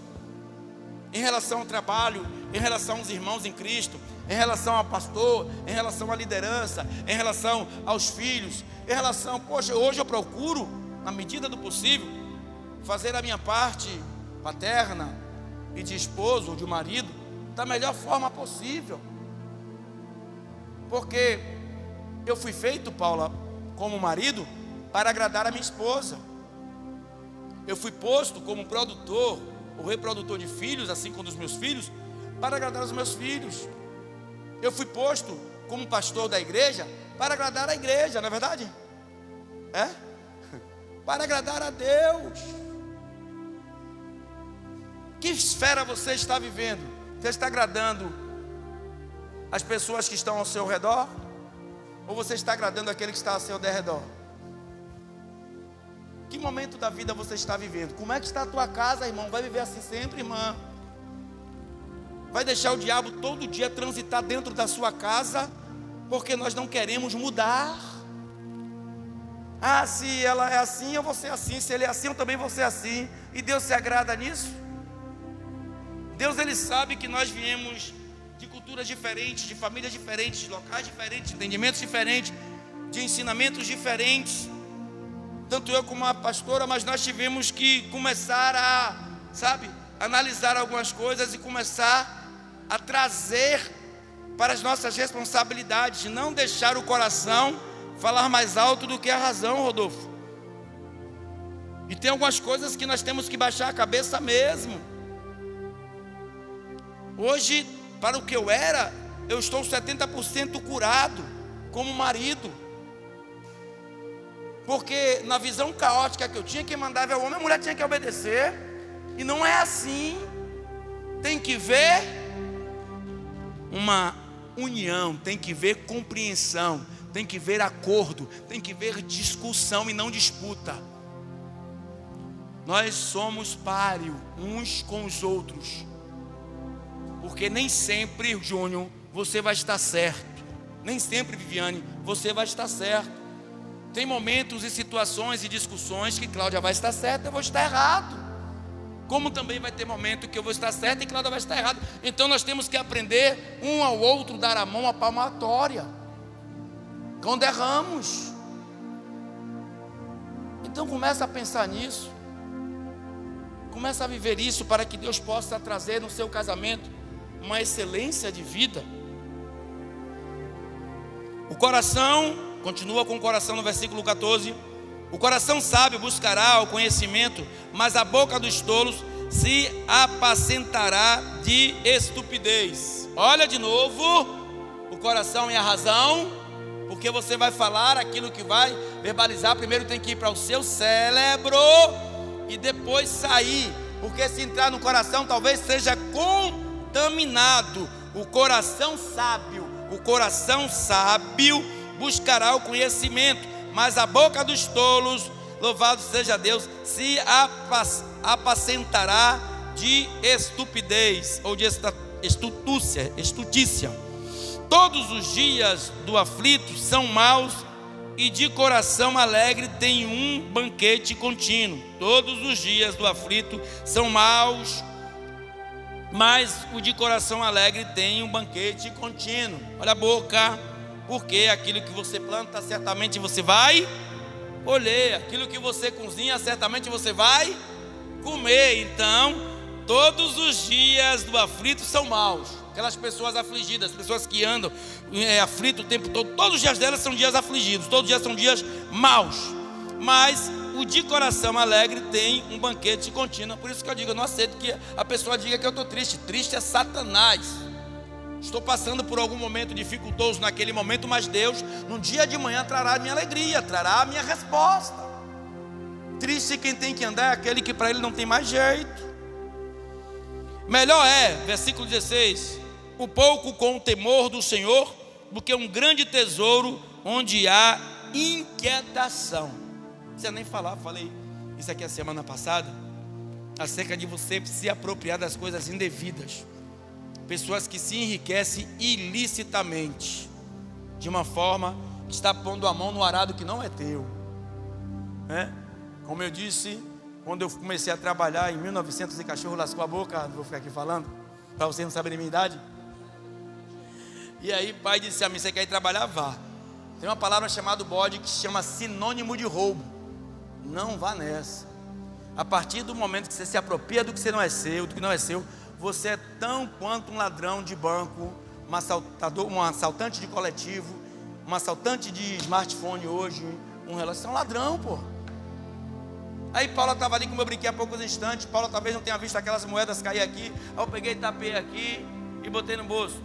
Em relação ao trabalho, em relação aos irmãos em Cristo, em relação ao pastor, em relação à liderança, em relação aos filhos, em relação, poxa, hoje eu procuro, na medida do possível, fazer a minha parte paterna e de esposo ou de marido da melhor forma possível, porque eu fui feito, Paula, como marido para agradar a minha esposa. Eu fui posto como produtor, o reprodutor de filhos, assim como dos meus filhos, para agradar os meus filhos. Eu fui posto como pastor da igreja para agradar a igreja, não é verdade? É? Para agradar a Deus. Que esfera você está vivendo? Você está agradando as pessoas que estão ao seu redor? Ou você está agradando aquele que está ao seu derredor? Que momento da vida você está vivendo? Como é que está a tua casa, irmão? Vai viver assim sempre, irmã? Vai deixar o diabo todo dia transitar dentro da sua casa? Porque nós não queremos mudar. Ah, se ela é assim, eu vou ser assim. Se ele é assim, eu também vou ser assim. E Deus se agrada nisso? Deus, ele sabe que nós viemos de culturas diferentes, de famílias diferentes, de locais diferentes, de entendimentos diferentes, de ensinamentos diferentes. Tanto eu como a pastora, mas nós tivemos que começar a, analisar algumas coisas e começar a trazer para as nossas responsabilidades, não deixar o coração falar mais alto do que a razão, Rodolfo. E tem algumas coisas que nós temos que baixar a cabeça mesmo. Hoje, para o que eu era, eu estou 70% curado como marido. Porque na visão caótica que eu tinha, quem mandava é o homem, a mulher tinha que obedecer. E não é assim. Tem que ver uma união, tem que ver compreensão, tem que ver acordo, tem que ver discussão e não disputa. Nós somos páreo uns com os outros. Porque nem sempre, Júnior, você vai estar certo. Nem sempre, Viviane, você vai estar certo. Tem momentos e situações e discussões que Cláudia vai estar certa e eu vou estar errado. Como também vai ter momento que eu vou estar certo e Cláudia vai estar errado. Então nós temos que aprender um ao outro, dar a mão à palmatória. Quando erramos. Então começa a pensar nisso. Começa a viver isso para que Deus possa trazer no seu casamento uma excelência de vida. O coração, continua com o coração no versículo 14. O coração sábio buscará o conhecimento, mas a boca dos tolos se apacentará de estupidez. Olha de novo, o coração e a razão, porque você vai falar aquilo que vai verbalizar. Primeiro tem que ir para o seu cérebro e depois sair, porque se entrar no coração talvez seja contaminado. O coração sábio buscará o conhecimento, mas a boca dos tolos, louvado seja Deus, se apacentará de estupidez ou de estutícia. Todos os dias do aflito são maus, e de coração alegre tem um banquete contínuo. Todos os dias do aflito são maus, mas o de coração alegre tem um banquete contínuo. Olha a boca, porque aquilo que você planta, certamente você vai colher. Aquilo que você cozinha, certamente você vai comer. Então, todos os dias do aflito são maus. Aquelas pessoas afligidas, pessoas que andam aflitas o tempo todo, todos os dias delas são dias afligidos, todos os dias são dias maus. Mas o de coração alegre tem um banquete contínuo. Por isso que eu digo, eu não aceito que a pessoa diga que eu estou triste. Triste é Satanás. Estou passando por algum momento dificultoso naquele momento, mas Deus, no dia de manhã, trará a minha alegria, trará a minha resposta. Triste quem tem que andar é aquele que para ele não tem mais jeito. Melhor é, versículo 16, o pouco com o temor do Senhor, do que um grande tesouro onde há inquietação. Não precisa nem falar, falei isso aqui a semana passada, acerca de você se apropriar das coisas indevidas. Pessoas que se enriquecem ilicitamente, de uma forma que está pondo a mão no arado que não é teu, né? Como eu disse, quando eu comecei a trabalhar em 1900 e cachorro lascou a boca, não vou ficar aqui falando, para vocês não saberem a minha idade. E aí o pai disse a mim, você quer ir trabalhar? Vá. Tem uma palavra chamada bode que se chama sinônimo de roubo. Não vá nessa. A partir do momento que você se apropria do que você não é seu, do que não é seu, você é tão quanto um ladrão de banco, um assaltante de coletivo, um assaltante de smartphone hoje, um relógio, você é um ladrão, pô. Aí Paula estava ali, como eu brinquei há poucos instantes, Paula talvez não tenha visto aquelas moedas cair aqui, aí eu peguei e tapei aqui e botei no bolso.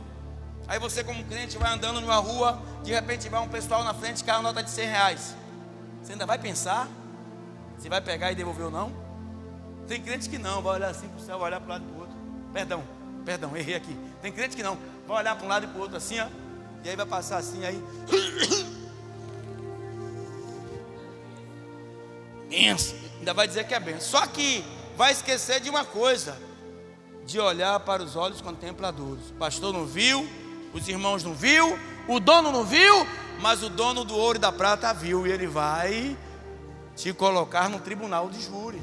Aí você como crente vai andando numa rua, de repente vai um pessoal na frente, cai uma nota de 100 reais. Você ainda vai pensar se vai pegar e devolver ou não? Tem crente que não, vai olhar assim para o céu, vai olhar para o lado e para o outro. Perdão, errei aqui. Tem crente que não, vai olhar para um lado e para o outro assim, ó, e aí vai passar assim, aí benção, ainda vai dizer que é benção. Só que vai esquecer de uma coisa, de olhar para os olhos contempladores. O pastor não viu, os irmãos não viu, o dono não viu, mas o dono do ouro e da prata viu, e ele vai te colocar no tribunal de júri.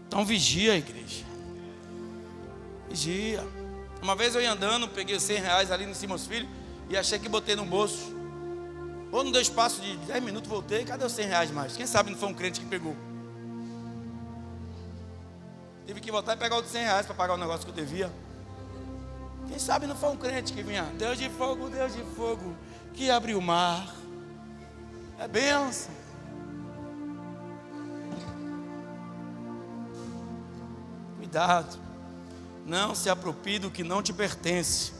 Então vigia, igreja, vigia. Uma vez eu ia andando, peguei os 100 reais ali no Simões Filho e achei que botei no bolso. Ou não deu espaço de 10 minutos, voltei, cadê os 100 reais mais? Quem sabe não foi um crente que pegou? Tive que voltar e pegar outros 100 reais para pagar o negócio que eu devia. Quem sabe não foi um crente que vinha, Deus de fogo, que abriu o mar. É bênção. Cuidado. Não se aproprie do que não te pertence.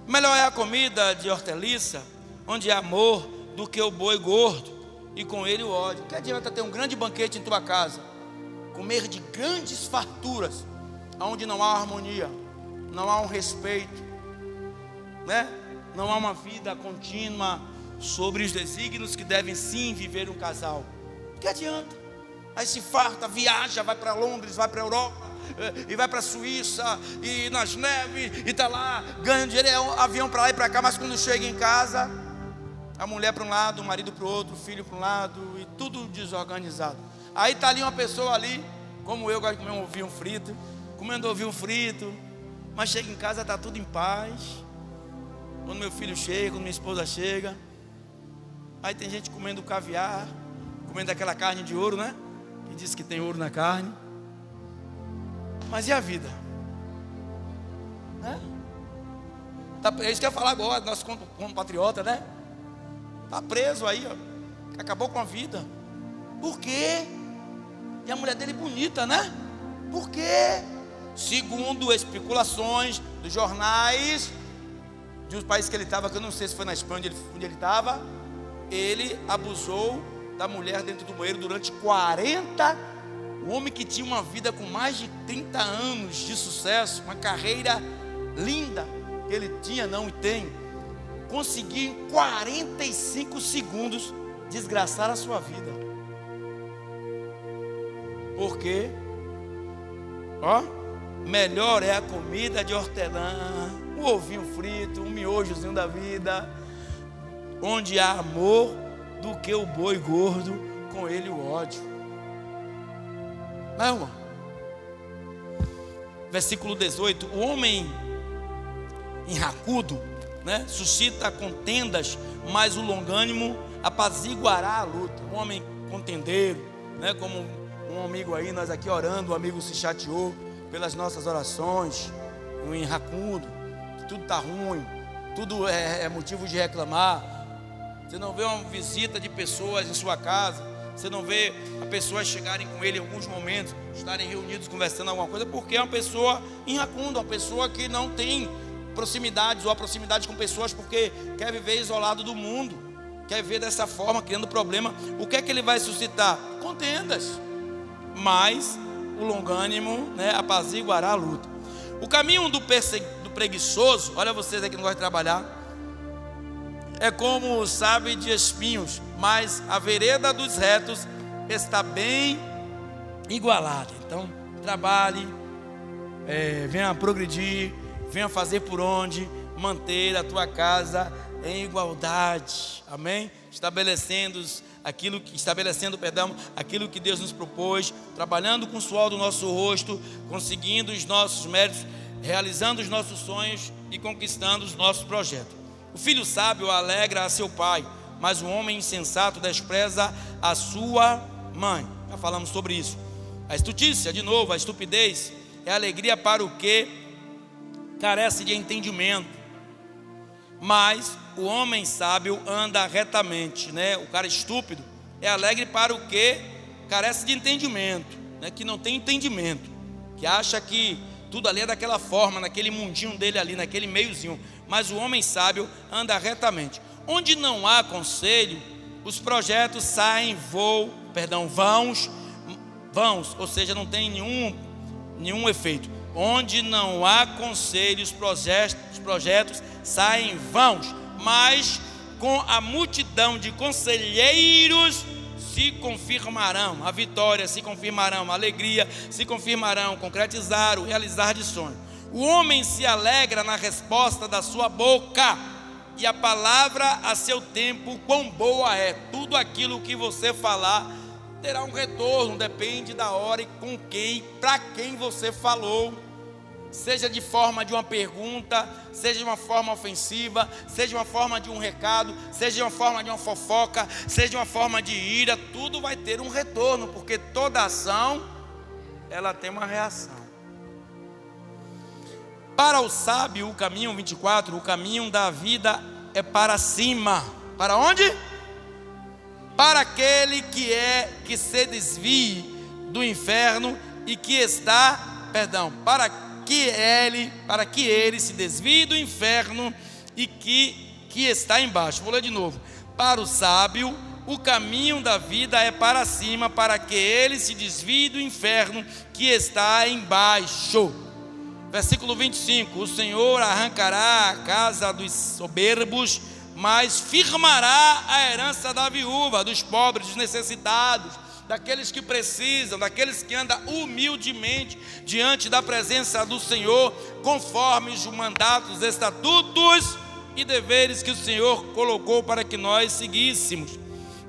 Melhor é a comida de hortaliça, onde há amor, do que o boi gordo, e com ele o ódio. Que adianta ter um grande banquete em tua casa, comer de grandes farturas, onde não há harmonia, não há um respeito, né? Não há uma vida contínua sobre os desígnios que devem sim viver um casal. Que adianta? Aí se farta, viaja, vai para Londres, vai para a Europa, e vai para a Suíça, e nas neves, e está lá, ganha dinheiro, avião para lá e para cá, mas quando chega em casa, a mulher para um lado, o marido para o outro, o filho para um lado, e tudo desorganizado. Aí está ali uma pessoa ali, como eu, gosto de comer um ovinho frito, comendo ovinho frito, mas chega em casa, está tudo em paz. Quando meu filho chega, quando minha esposa chega, aí tem gente comendo caviar, comendo aquela carne de ouro, né? Que diz que tem ouro na carne. Mas e a vida? É isso que eu ia falar agora, nosso compatriota, né? Está preso aí, ó, acabou com a vida. Por quê? E a mulher dele bonita, né? Por quê? Segundo especulações dos jornais, de um país que ele estava, que eu não sei se foi na Espanha onde ele estava, ele abusou da mulher dentro do banheiro durante 40. O homem que tinha uma vida com mais de 30 anos de sucesso, uma carreira linda que ele tinha, não e tem, conseguiu em 45 segundos desgraçar a sua vida. Por quê? Melhor é a comida de hortelã, um ovinho frito, um miojozinho da vida, onde há amor, do que o boi gordo, com ele o ódio. Não, irmão. Versículo 18: o homem enracudo, né, suscita contendas, mas o longânimo apaziguará a luta. Um homem contendeiro, né, como um amigo aí, nós aqui orando, o amigo se chateou pelas nossas orações, um enracudo, que tudo está ruim, tudo é motivo de reclamar. Você não vê uma visita de pessoas em sua casa, você não vê as pessoas chegarem com ele em alguns momentos, estarem reunidos conversando alguma coisa, porque é uma pessoa iracunda, uma pessoa que não tem proximidades, ou a proximidade com pessoas porque quer viver isolado do mundo, quer viver dessa forma, criando problema. O que é que ele vai suscitar? Contendas, mas o longânimo, né, apaziguará a luta. O caminho do preguiçoso, olha vocês aí que não gostam de trabalhar, é como o sábio de espinhos, mas a vereda dos retos está bem igualada. Então, trabalhe, venha progredir, venha fazer por onde, manter a tua casa em igualdade, amém? Estabelecendo aquilo que Deus nos propôs, trabalhando com o suor do nosso rosto, conseguindo os nossos méritos, realizando os nossos sonhos e conquistando os nossos projetos. O filho sábio alegra a seu pai, mas o homem insensato despreza a sua mãe. Já falamos sobre isso. A estutícia, de novo, a estupidez é alegria para o que carece de entendimento, mas o homem sábio anda retamente, né? O cara estúpido é alegre para o que carece de entendimento, né? Que não tem entendimento, que acha que tudo ali é daquela forma, naquele mundinho dele ali, naquele meiozinho. Mas o homem sábio anda retamente. Onde não há conselho, os projetos saem vãos, ou seja, não tem nenhum efeito. Onde não há conselho, os projetos saem vãos, mas com a multidão de conselheiros se confirmarão, a vitória se confirmarão, a alegria se confirmarão, concretizar, o realizar de sonho. O homem se alegra na resposta da sua boca, e a palavra a seu tempo, quão boa é. Tudo aquilo que você falar terá um retorno, depende da hora e com quem, para quem você falou. Seja de forma de uma pergunta, seja de uma forma ofensiva, seja de uma forma de um recado, seja de uma forma de uma fofoca, seja de uma forma de ira, tudo vai ter um retorno, porque toda ação, ela tem uma reação. Para o sábio, o caminho 24, o caminho da vida é para cima. Para onde? Para aquele que se desvie do inferno e que está para que ele se desvie do inferno e que está embaixo. Vou ler de novo. Para o sábio, o caminho da vida é para cima, para que ele se desvie do inferno que está embaixo. Versículo 25: o Senhor arrancará a casa dos soberbos, mas firmará a herança da viúva, dos pobres, dos necessitados, daqueles que precisam, daqueles que andam humildemente diante da presença do Senhor, conforme os mandatos, estatutos e deveres que o Senhor colocou para que nós seguíssemos.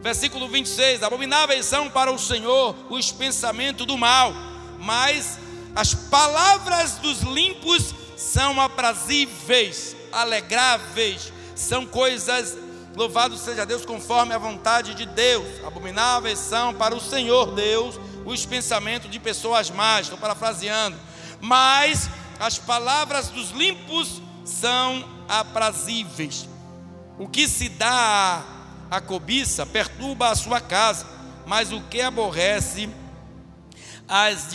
Versículo 26: abomináveis são para o Senhor os pensamentos do mal, mas as palavras dos limpos são aprazíveis, alegráveis, são coisas, louvado seja Deus, conforme a vontade de Deus. Abomináveis são para o Senhor Deus os pensamentos de pessoas más, estou parafraseando, mas as palavras dos limpos são aprazíveis. O que se dá à cobiça perturba a sua casa, mas o que aborrece as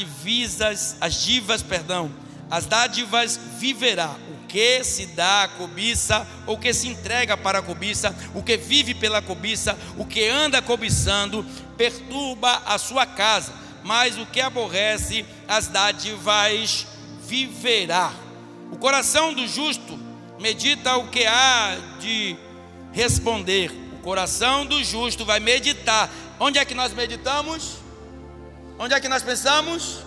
dádivas viverá. O que se dá à cobiça, ou que se entrega para a cobiça, o que vive pela cobiça, o que anda cobiçando, perturba a sua casa, mas o que aborrece as dádivas viverá. O coração do justo medita o que há de responder. O coração do justo vai meditar. Onde é que nós meditamos? Onde é que nós pensamos?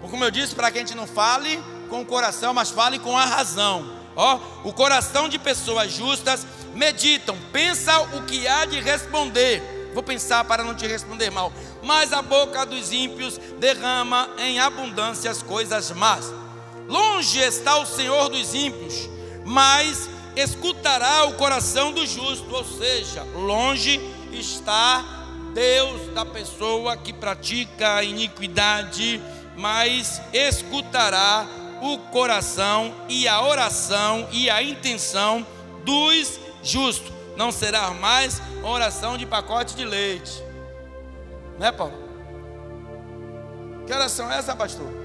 Como eu disse, para que a gente não fale com o coração, mas fale com a razão. O coração de pessoas justas meditam, pensa o que há de responder. Vou pensar para não te responder mal. Mas a boca dos ímpios derrama em abundância as coisas más. Longe está o Senhor dos ímpios, mas escutará o coração do justo. Ou seja, longe está Deus da pessoa que pratica a iniquidade, mas escutará o coração e a oração e a intenção dos justos. Não será mais uma oração de pacote de leite, né, Paulo? Que oração é essa, pastor?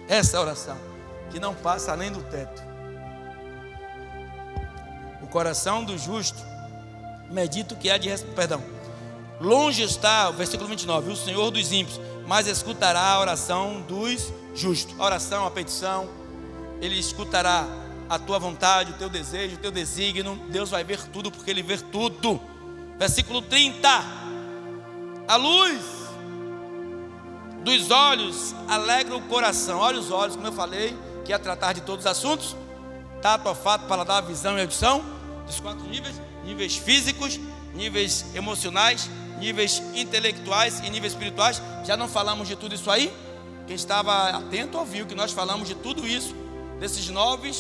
Essa oração que não passa além do teto. O coração do justo medita o que há de perdão. Longe está, o versículo 29, o Senhor dos ímpios, mas escutará a oração dos justos. A oração, a petição, Ele escutará a tua vontade, o teu desejo, o teu desígnio. Deus vai ver tudo, porque Ele vê tudo. Versículo 30: a luz dos olhos alegra o coração. Olha os olhos, como eu falei, que ia tratar de todos os assuntos: tato, olfato, paladar, visão e audição, dos 4 níveis: níveis físicos, níveis emocionais, níveis intelectuais e níveis espirituais. Já não falamos de tudo isso aí? Quem estava atento ouviu que nós falamos de tudo isso, desses 9,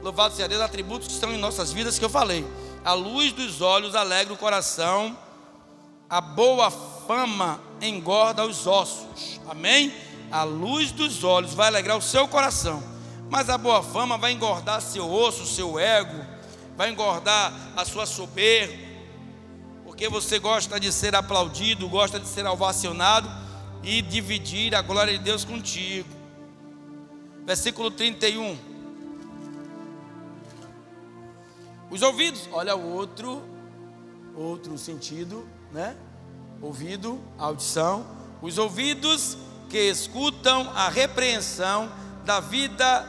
louvado seja Deus, atributos que estão em nossas vidas, que eu falei. A luz dos olhos alegra o coração, a boa fama engorda os ossos. Amém? A luz dos olhos vai alegrar o seu coração, mas a boa fama vai engordar seu osso, seu ego, vai engordar a sua soberba, porque você gosta de ser aplaudido, gosta de ser ovacionado e dividir a glória de Deus contigo. Versículo 31. Os ouvidos, olha o outro sentido, né? Ouvido, audição. Os ouvidos que escutam a repreensão da vida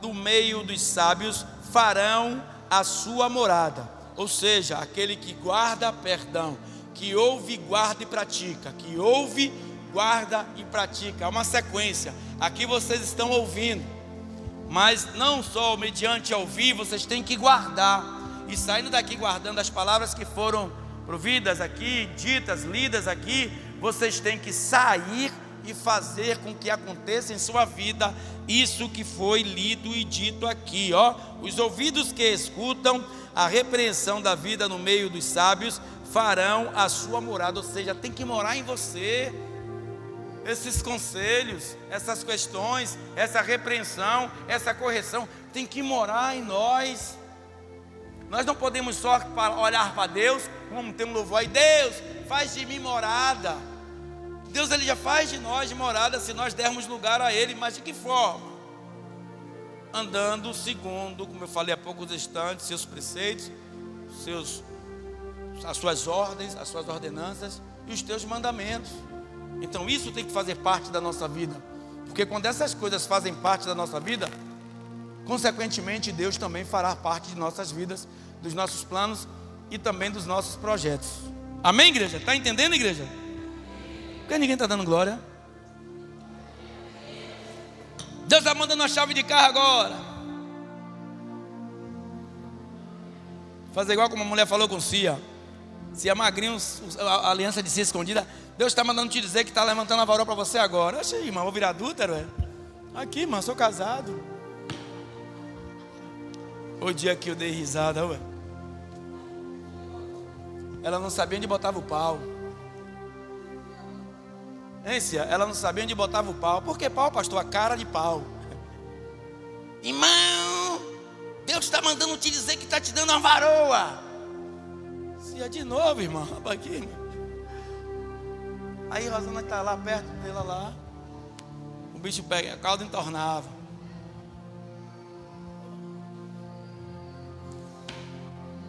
do meio dos sábios farão a sua morada. Ou seja, aquele que guarda, perdão, que ouve, guarda e pratica, que ouve, guarda e pratica. É uma sequência. Aqui vocês estão ouvindo, mas não só mediante ouvir, vocês têm que guardar. E saindo daqui guardando as palavras que foram providas aqui, ditas, lidas aqui, vocês têm que sair e fazer com que aconteça em sua vida isso que foi lido e dito aqui, Os ouvidos que escutam a repreensão da vida no meio dos sábios farão a sua morada. Ou seja, tem que morar em você esses conselhos, essas questões, essa repreensão, essa correção, tem que morar em nós. Nós não podemos só olhar para Deus, como tem um louvor aí, Deus, faz de mim morada. Deus, Ele já faz de nós de morada se nós dermos lugar a Ele, mas de que forma? Andando segundo, como eu falei há poucos instantes, seus preceitos, as suas ordens, as suas ordenanças e os teus mandamentos. Então isso tem que fazer parte da nossa vida, porque quando essas coisas fazem parte da nossa vida, consequentemente Deus também fará parte de nossas vidas, dos nossos planos e também dos nossos projetos. Amém, igreja? Está entendendo, igreja? Por que ninguém está dando glória? Deus está mandando uma chave de carro agora. Fazer igual como a mulher falou com Cia. Cia magrinho, a aliança de Cia escondida. Deus está mandando te dizer que está levantando a varoa para você agora. Oxe, irmão, vou virar adúltero, é? Aqui, irmão, sou casado. O dia que eu dei risada, ué. Ela não sabia onde botava o pau. Hein, Cia? Ela não sabia onde botava o pau. Por que pau, pastor? A cara de pau. Irmão, Deus está mandando te dizer que está te dando uma varoa. Cia, de novo, irmão. Olha aqui, irmão. Aí Rosana está lá perto dela lá. O bicho pega, a cauda entornava.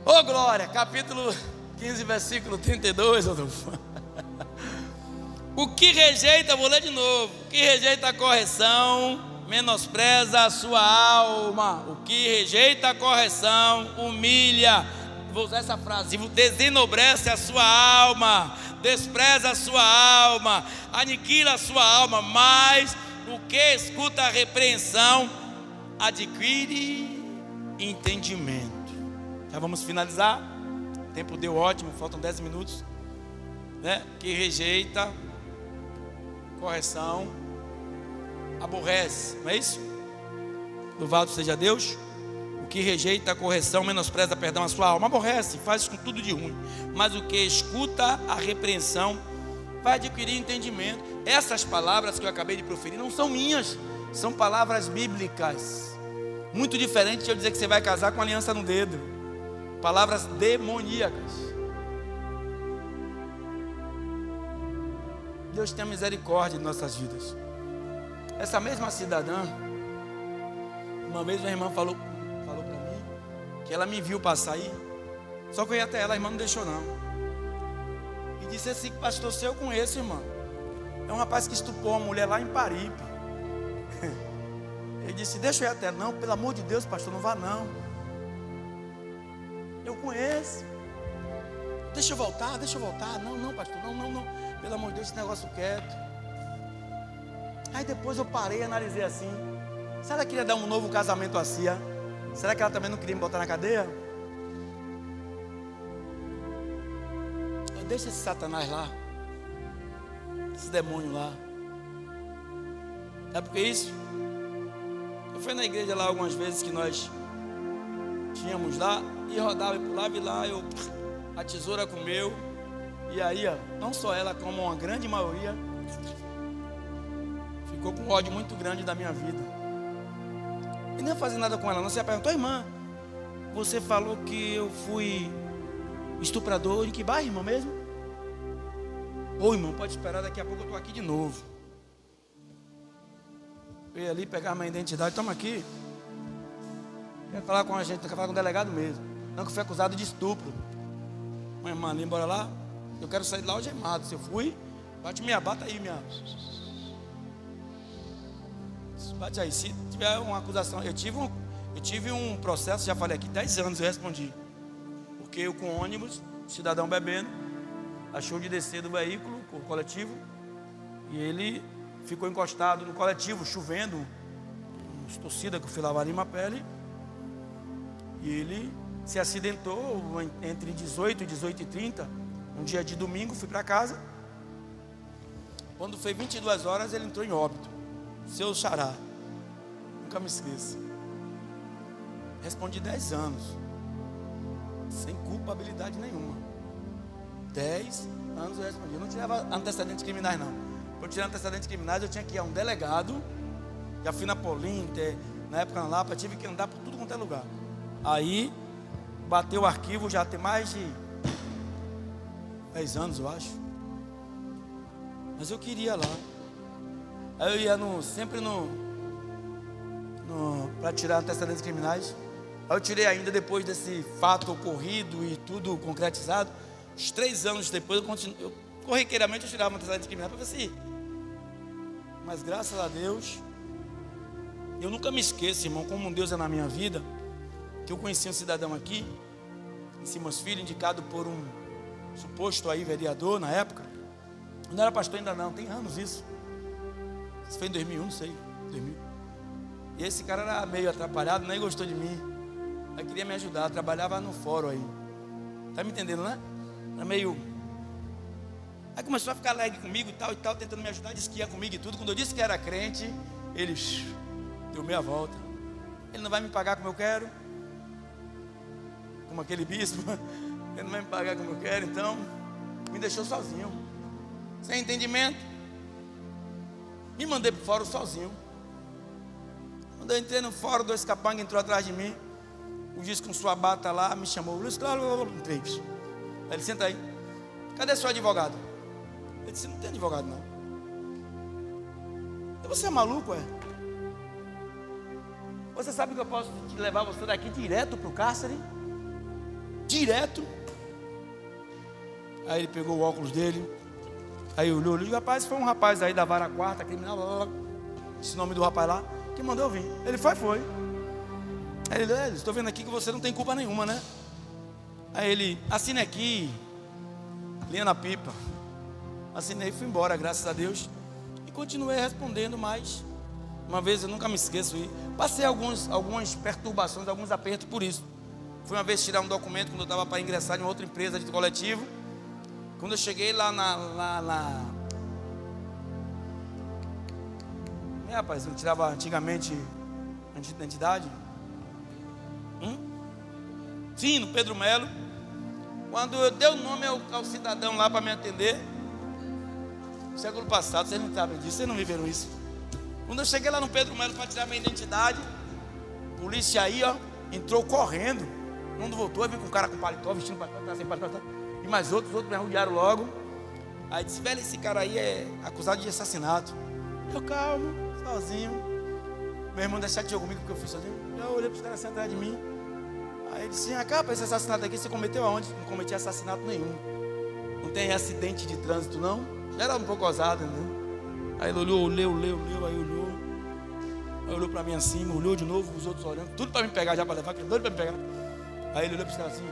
Ô glória, capítulo 15, versículo 32, Rodolfo. O que rejeita, vou ler de novo. O que rejeita a correção, menospreza a sua alma. O que rejeita a correção, humilha. Vou usar essa frase: desenobrece a sua alma, despreza a sua alma, aniquila a sua alma. Mas o que escuta a repreensão, adquire entendimento. Já vamos finalizar. O tempo deu ótimo, faltam 10 minutos, né? Que rejeita correção, aborrece, não é isso? Louvado seja Deus. O que rejeita a correção, menospreza, perdão, a sua alma, aborrece, faz com tudo de ruim. Mas o que escuta a repreensão vai adquirir entendimento. Essas palavras que eu acabei de proferir não são minhas, são palavras bíblicas. Muito diferente de eu dizer que você vai casar com aliança no dedo. Palavras demoníacas. Deus tenha misericórdia de nossas vidas. Essa mesma cidadã, uma vez uma irmã falou para mim que ela me viu passar aí. Só que eu ia até ela, a irmã não deixou não. E disse assim: pastor, se eu conheço, irmã, é um rapaz que estupou uma mulher lá em Paripe. Ele disse: deixa eu ir até. Não, pelo amor de Deus, pastor, não vá não. Eu conheço. Deixa eu voltar. Não, pastor, não. Pelo amor de Deus, esse negócio quieto. Aí depois eu parei e analisei assim: será que ela queria dar um novo casamento a Cia? Será que ela também não queria me botar na cadeia? Deixa esse Satanás lá, esse demônio lá. Sabe por que isso? Eu fui na igreja lá algumas vezes que nós tínhamos lá, e rodava e pulava, e lá a tesoura comeu. E aí, ó, não só ela, como uma grande maioria, ficou com um ódio muito grande da minha vida. E nem ia fazer nada com ela, não. Você perguntou: irmã, você falou que eu fui estuprador em que bairro, irmão, mesmo? Ô, irmão, pode esperar, daqui a pouco eu estou aqui de novo. Eu ia ali pegar minha identidade: toma aqui. Quer falar com a gente, quer falar com o delegado mesmo. Não, que eu fui acusado de estupro. Uma irmã ali, bora lá. Eu quero sair de lá algemado. Se eu fui, bate aí, minha. Bate aí. Se tiver uma acusação, eu tive um processo, já falei aqui, 10 anos eu respondi. Porque eu com ônibus, cidadão bebendo, achou de descer do veículo, o coletivo, e ele ficou encostado no coletivo, chovendo, uns torcida que eu fui lavar a pele, e ele se acidentou entre 18 e 18h30, um dia de domingo. Fui para casa. Quando foi 22 horas, ele entrou em óbito. Seu xará, nunca me esqueço. Respondi 10 anos, sem culpabilidade nenhuma. 10 anos eu respondi. Eu não tirava antecedentes criminais não. Para tirar antecedentes criminais eu tinha que ir a um delegado. Já fui na Polinter, na época na Lapa, tive que andar por tudo quanto é lugar. Aí bateu o arquivo já tem mais de 10 anos, eu acho. Mas eu queria lá. Aí eu ia sempre para tirar antecedentes criminais. Aí eu tirei ainda depois desse fato ocorrido e tudo concretizado. Uns 3 anos depois corriqueiramente eu tirava antecedentes criminais para ver se. Mas graças a Deus, eu nunca me esqueço, irmão, como Deus é na minha vida, que eu conheci um cidadão aqui, em Simões Filho, indicado por um suposto aí vereador na época. Não era pastor ainda não, tem anos isso. Isso foi em 2001, não sei, 2000. E esse cara era meio atrapalhado, nem gostou de mim. Aí queria me ajudar, trabalhava no fórum aí. Tá me entendendo, né? Era meio... Aí começou a ficar alegre comigo e tal, tentando me ajudar, disse que ia comigo e tudo. Quando eu disse que era crente, ele deu meia volta. Ele não vai me pagar como eu quero, como aquele bispo. Ele não vai me pagar como eu quero, então me deixou sozinho, sem entendimento. Me mandei para o fórum sozinho. Quando eu entrei no fórum, 2 capangas entrou atrás de mim. O juiz com sua bata lá me chamou. Luiz, entrei. Aí ele, senta aí. Cadê seu advogado? Ele disse, não tem advogado não. Você é maluco, é? Você sabe que eu posso te levar você daqui direto para o cárcere? Direto. Aí ele pegou o óculos dele. Aí olhou, rapaz, foi um rapaz aí da vara quarta, criminal, blá, blá, blá. Esse nome do rapaz lá, que mandou eu vir. Ele foi. Aí ele, estou vendo aqui que você não tem culpa nenhuma, né? Aí ele, assine aqui, linha na pipa. Assinei e fui embora, graças a Deus. E continuei respondendo, mas uma vez eu nunca me esqueço. Passei algumas perturbações, alguns apertos por isso. Fui uma vez tirar um documento quando eu estava para ingressar em outra empresa de coletivo. Quando eu cheguei lá rapaz, eu tirava antigamente identidade. Sim, no Pedro Melo. Quando eu dei o nome ao cidadão lá para me atender, século passado, vocês não sabem disso, vocês não viveram isso. Quando eu cheguei lá no Pedro Melo para tirar minha identidade, a polícia aí, ó, entrou correndo. Quando voltou, eu vim com um cara com paletó, vestindo paletó, sem paletó. E mais outros me arrudearam logo. Aí disse, velho, esse cara aí é acusado de assassinato. Eu, calmo, sozinho. Meu irmão chateou comigo porque eu fui sozinho. Eu olhei para os caras assim atrás de mim. Aí ele disse, cara, esse assassinato aqui você cometeu aonde? Não cometi assassinato nenhum. Não tem acidente de trânsito não? Já era um pouco ousado, né? Aí ele olhou, aí olhou. Aí olhou para mim assim, olhou de novo, os outros olhando. Tudo para me pegar já, para levar, que doido para me pegar. Aí ele olhou para os caras assim.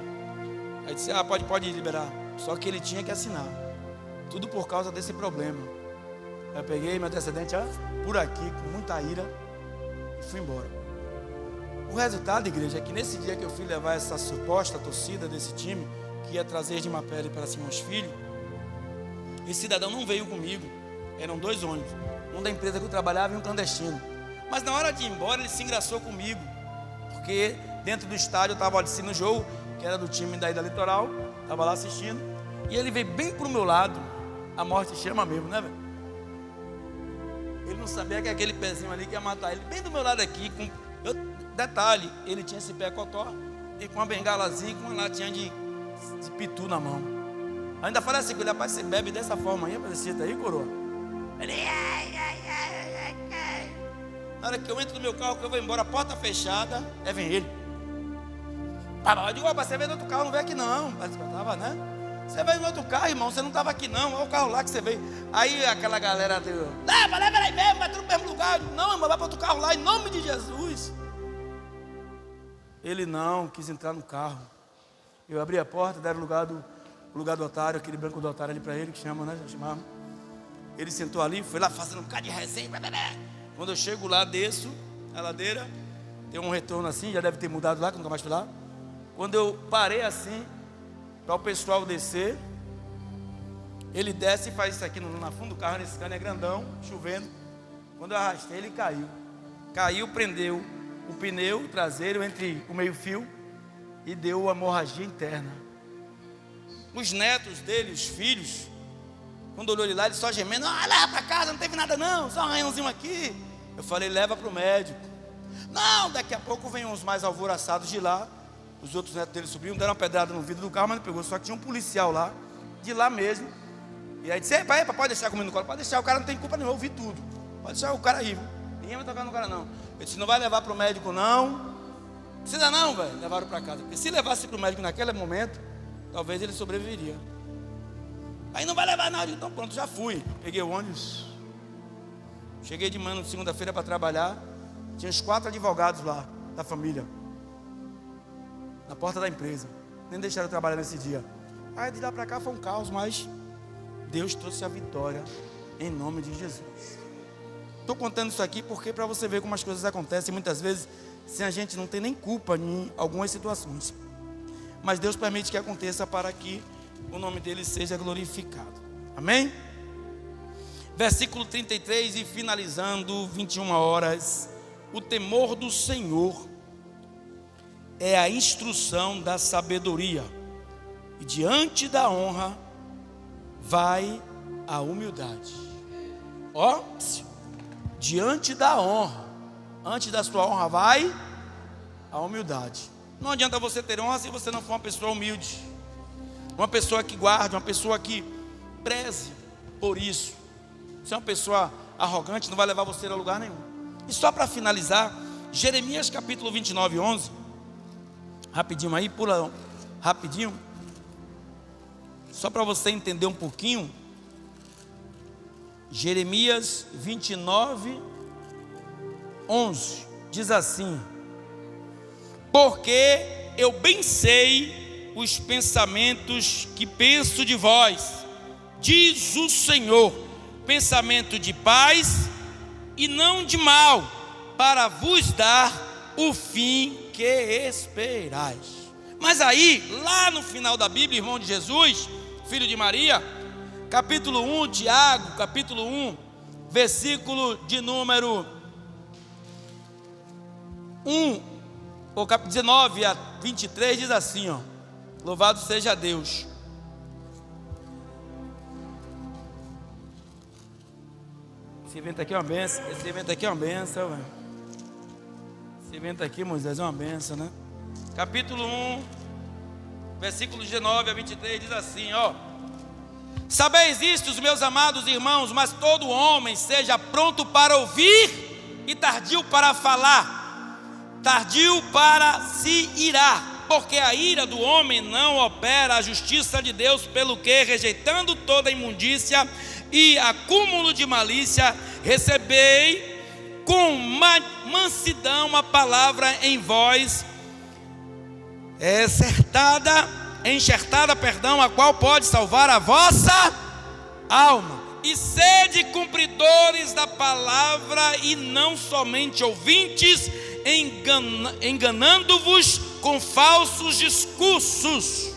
Aí disse, pode liberar. Só que ele tinha que assinar. Tudo por causa desse problema. Aí eu peguei meu antecedente por aqui, com muita ira, e fui embora. O resultado, igreja, é que nesse dia que eu fui levar essa suposta torcida desse time, que ia trazer de Mapele para Simões Filho, esse cidadão não veio comigo. Eram 2 ônibus, um da empresa que eu trabalhava e um clandestino. Mas na hora de ir embora, ele se engraçou comigo, porque dentro do estádio eu estava assistindo o jogo, que era do time daí da Litoral, estava lá assistindo, e ele veio bem pro meu lado. A morte chama mesmo, né, velho? Ele não sabia que aquele pezinho ali que ia matar ele, bem do meu lado aqui, detalhe, ele tinha esse pé cotó, e com uma bengalazinha, com uma latinha de pitu na mão. Ainda falei assim, rapaz, você bebe dessa forma aí, rapaz, você tá aí, coroa? Ele, na hora que eu entro no meu carro, que eu vou embora, a porta fechada, vem ele. Eu digo, rapaz, você veio no outro carro, não veio aqui não. Mas eu tava, né? Você veio no outro carro, irmão, você não estava aqui não. Olha o carro lá que você veio. Aí aquela galera deu, leva aí mesmo, vai tudo no mesmo lugar. Digo, não, irmão, vai para outro carro lá, em nome de Jesus. Ele não quis entrar no carro. Eu abri a porta, deram o lugar do otário, aquele branco do otário ali para ele, que chama, né? Chamava. Ele sentou ali, foi lá fazendo um bocado de resenha. Quando eu chego lá, desço a ladeira, tem um retorno assim, já deve ter mudado lá, que nunca mais fui lá. Quando eu parei assim, para o pessoal descer, ele desce e faz isso aqui na fundo do carro, nesse cano é grandão, chovendo. Quando eu arrastei, ele caiu. Caiu, prendeu o pneu traseiro entre o meio fio e deu uma hemorragia interna. Os netos dele, os filhos, quando olhou ele lá, ele só gemendo, leva para casa, não teve nada não, só um arranhãozinho aqui. Eu falei, leva para o médico. Não, daqui a pouco vem uns mais alvoroçados de lá, Os outros netos dele subiram, deram uma pedrada no vidro do carro, mas não pegou. Só que tinha um policial lá, de lá mesmo. E aí disse: epa, pode deixar comigo no colo. Pode deixar, o cara não tem culpa nenhuma, eu ouvi tudo. Pode deixar o cara aí, viu? Ninguém vai tocar no cara não. Ele disse: não vai levar para o médico não. Precisa não, velho. Levaram para casa. Porque se levasse para o médico naquele momento, talvez ele sobreviveria. Aí não vai levar nada. Então pronto, já fui. Peguei o ônibus. Cheguei de manhã, segunda-feira, para trabalhar. Tinha uns 4 advogados lá, da família, na porta da empresa. Nem deixaram eu trabalhar nesse dia. Aí de lá para cá foi um caos, mas Deus trouxe a vitória em nome de Jesus. Estou contando isso aqui porque para você ver como as coisas acontecem muitas vezes sem a gente não ter nem culpa em algumas situações. Mas Deus permite que aconteça para que o nome dele seja glorificado. Amém? Versículo 33 e finalizando, 21 horas. O temor do Senhor é a instrução da sabedoria, e diante da honra vai a humildade. Ó, diante da honra, antes da sua honra vai a humildade. Não adianta você ter honra se você não for uma pessoa humilde, uma pessoa que guarde, uma pessoa que preze por isso. Se é uma pessoa arrogante, não vai levar você a lugar nenhum. E só para finalizar, Jeremias capítulo 29, 11. Rapidinho aí, pula rapidinho. Só para você entender um pouquinho. Jeremias 29, 11. Diz assim: porque eu bem sei os pensamentos que penso de vós, diz o Senhor, pensamento de paz e não de mal, para vos dar o fim que esperais. Mas aí, lá no final da Bíblia, irmão de Jesus, filho de Maria, capítulo 1, Tiago, capítulo 1, versículo de número 1, ou capítulo 19 a 23, diz assim, ó: louvado seja Deus. Esse evento aqui é uma benção. Esse evento aqui é uma benção, velho. Esse evento aqui, Moisés, é uma benção, né? Capítulo 1, versículo 19 a 23, diz assim, ó: sabeis isto, meus amados irmãos, mas todo homem seja pronto para ouvir e tardio para falar, tardio para se irar, porque a ira do homem não opera a justiça de Deus, pelo que, rejeitando toda imundícia e acúmulo de malícia, recebei com mansidão a palavra em vós, enxertada, a qual pode salvar a vossa alma. E sede cumpridores da palavra e não somente ouvintes, enganando-vos com falsos discursos.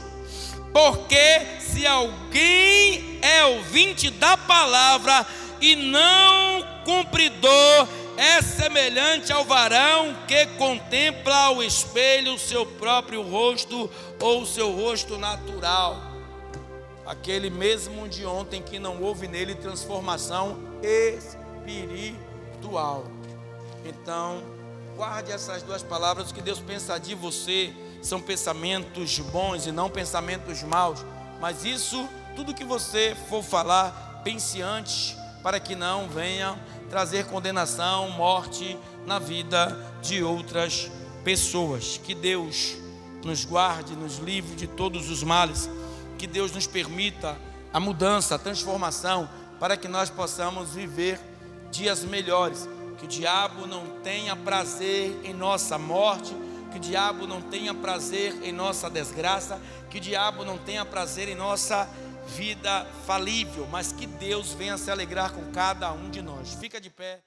Porque se alguém é ouvinte da palavra e não cumpridor, é semelhante ao varão que contempla ao espelho o seu próprio rosto ou o seu rosto natural. Aquele mesmo de ontem que não houve nele transformação espiritual. Então, guarde essas duas palavras. O que Deus pensa de você são pensamentos bons e não pensamentos maus. Mas isso, tudo que você for falar, pense antes, para que não venha trazer condenação, morte na vida de outras pessoas. Que Deus nos guarde, nos livre de todos os males. Que Deus nos permita a mudança, a transformação, para que nós possamos viver dias melhores. Que o diabo não tenha prazer em nossa morte, que o diabo não tenha prazer em nossa desgraça, que o diabo não tenha prazer em nossa vida falível, mas que Deus venha se alegrar com cada um de nós. Fica de pé.